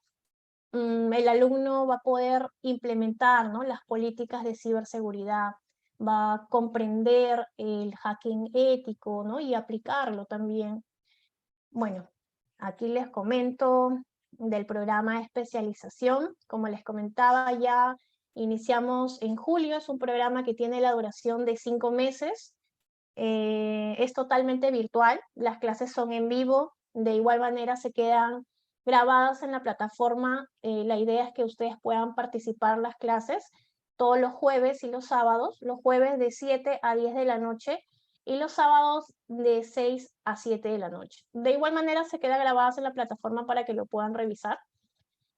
El alumno va a poder implementar, ¿no?, las políticas de ciberseguridad, va a comprender el hacking ético, ¿no?, y aplicarlo también. Bueno, aquí les comento del programa de especialización. Como les comentaba, ya iniciamos en julio, es un programa que tiene la duración de 5 meses, es totalmente virtual, las clases son en vivo, de igual manera se quedan grabadas en la plataforma. La idea es que ustedes puedan participar en las clases todos los jueves y los sábados, los jueves de 7 a 10 de la noche y los sábados de 6 a 7 de la noche. De igual manera se queda grabadas en la plataforma para que lo puedan revisar.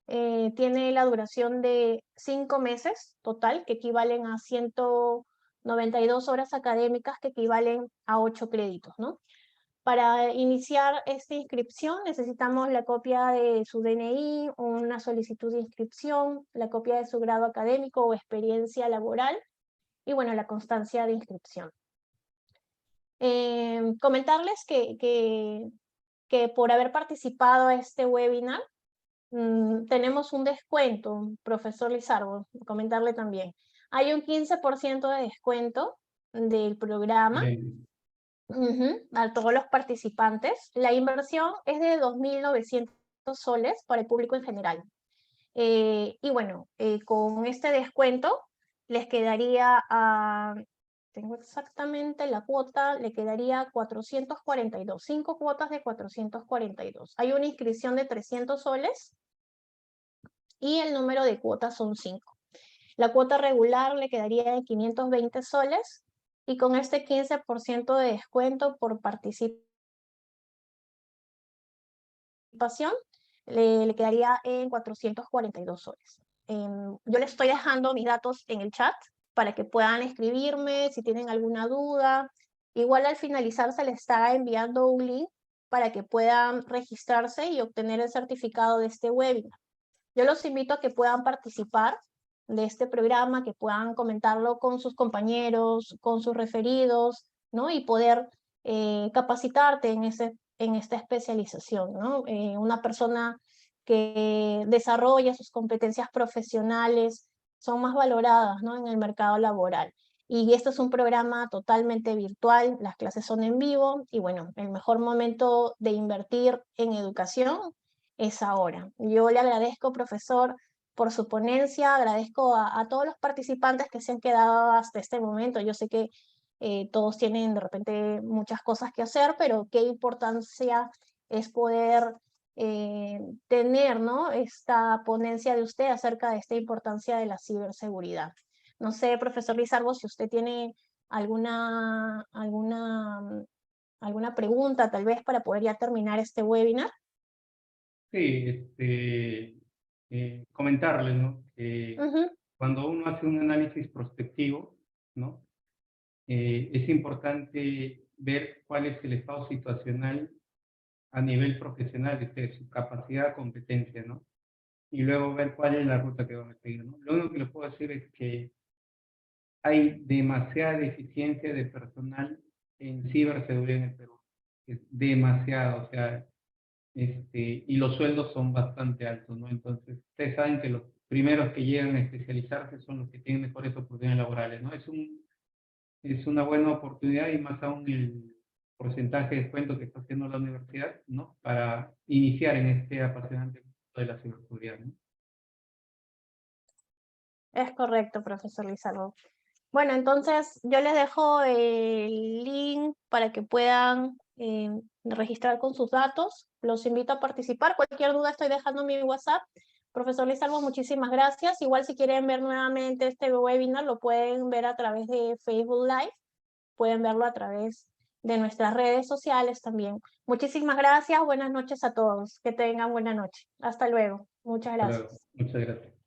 Tiene la duración de 5 meses total, que equivalen a 192 horas académicas, que equivalen a 8 créditos, ¿no? Para iniciar esta inscripción necesitamos la copia de su DNI, una solicitud de inscripción, la copia de su grado académico o experiencia laboral y bueno, la constancia de inscripción. Comentarles que por haber participado a este webinar tenemos un descuento, profesor Lizardo, comentarle también. Hay un 15% de descuento del programa. A todos los participantes. La inversión es de 2.900 soles para el público en general. Y bueno, con este descuento les quedaría a, tengo exactamente la cuota, le quedaría 442, 5 cuotas de 442. Hay una inscripción de 300 soles y el número de cuotas son 5. La cuota regular le quedaría de 520 soles y con este 15% de descuento por participación le quedaría en 442 soles. Yo les estoy dejando mis datos en el chat para que puedan escribirme si tienen alguna duda. Igual al finalizar se les está enviando un link para que puedan registrarse y obtener el certificado de este webinar. Yo los invito a que puedan participar de este programa, que puedan comentarlo con sus compañeros, con sus referidos, ¿no? Y poder capacitarte en esta especialización, ¿no? Una persona que desarrolla sus competencias profesionales son más valoradas, ¿no? En el mercado laboral. Y este es un programa totalmente virtual, las clases son en vivo y bueno, el mejor momento de invertir en educación es ahora. Yo le agradezco, profesor, por su ponencia, agradezco a todos los participantes que se han quedado hasta este momento. Yo sé que todos tienen de repente muchas cosas que hacer, pero qué importancia es poder tener, ¿no? Esta ponencia de usted acerca de esta importancia de la ciberseguridad. No sé, profesor Lizardo, si usted tiene alguna pregunta tal vez para poder ya terminar este webinar. Sí, comentarles, ¿no? Que cuando uno hace un análisis prospectivo, ¿no? Es importante ver cuál es el estado situacional a nivel profesional de su capacidad, competencia, ¿no? Y luego ver cuál es la ruta que van a seguir, ¿no? Lo único que les puedo decir es que hay demasiada deficiencia de personal en ciberseguridad en el Perú. Es demasiado, o sea, y los sueldos son bastante altos, ¿no? Entonces, ustedes saben que los primeros que llegan a especializarse son los que tienen mejores oportunidades laborales, ¿no? Es una buena oportunidad y más aún el porcentaje de descuento que está haciendo la universidad, ¿no? Para iniciar en este apasionante mundo de la ciberseguridad, ¿no? Es correcto, profesor Lizardo. Bueno, entonces yo les dejo el link para que puedan registrar con sus datos. Los invito a participar. Cualquier duda estoy dejando mi WhatsApp. Profesor Lizardo, muchísimas gracias. Igual si quieren ver nuevamente este webinar, lo pueden ver a través de Facebook Live. Pueden verlo a través de nuestras redes sociales también. Muchísimas gracias. Buenas noches a todos. Que tengan buena noche. Hasta luego. Muchas gracias. Muchas gracias.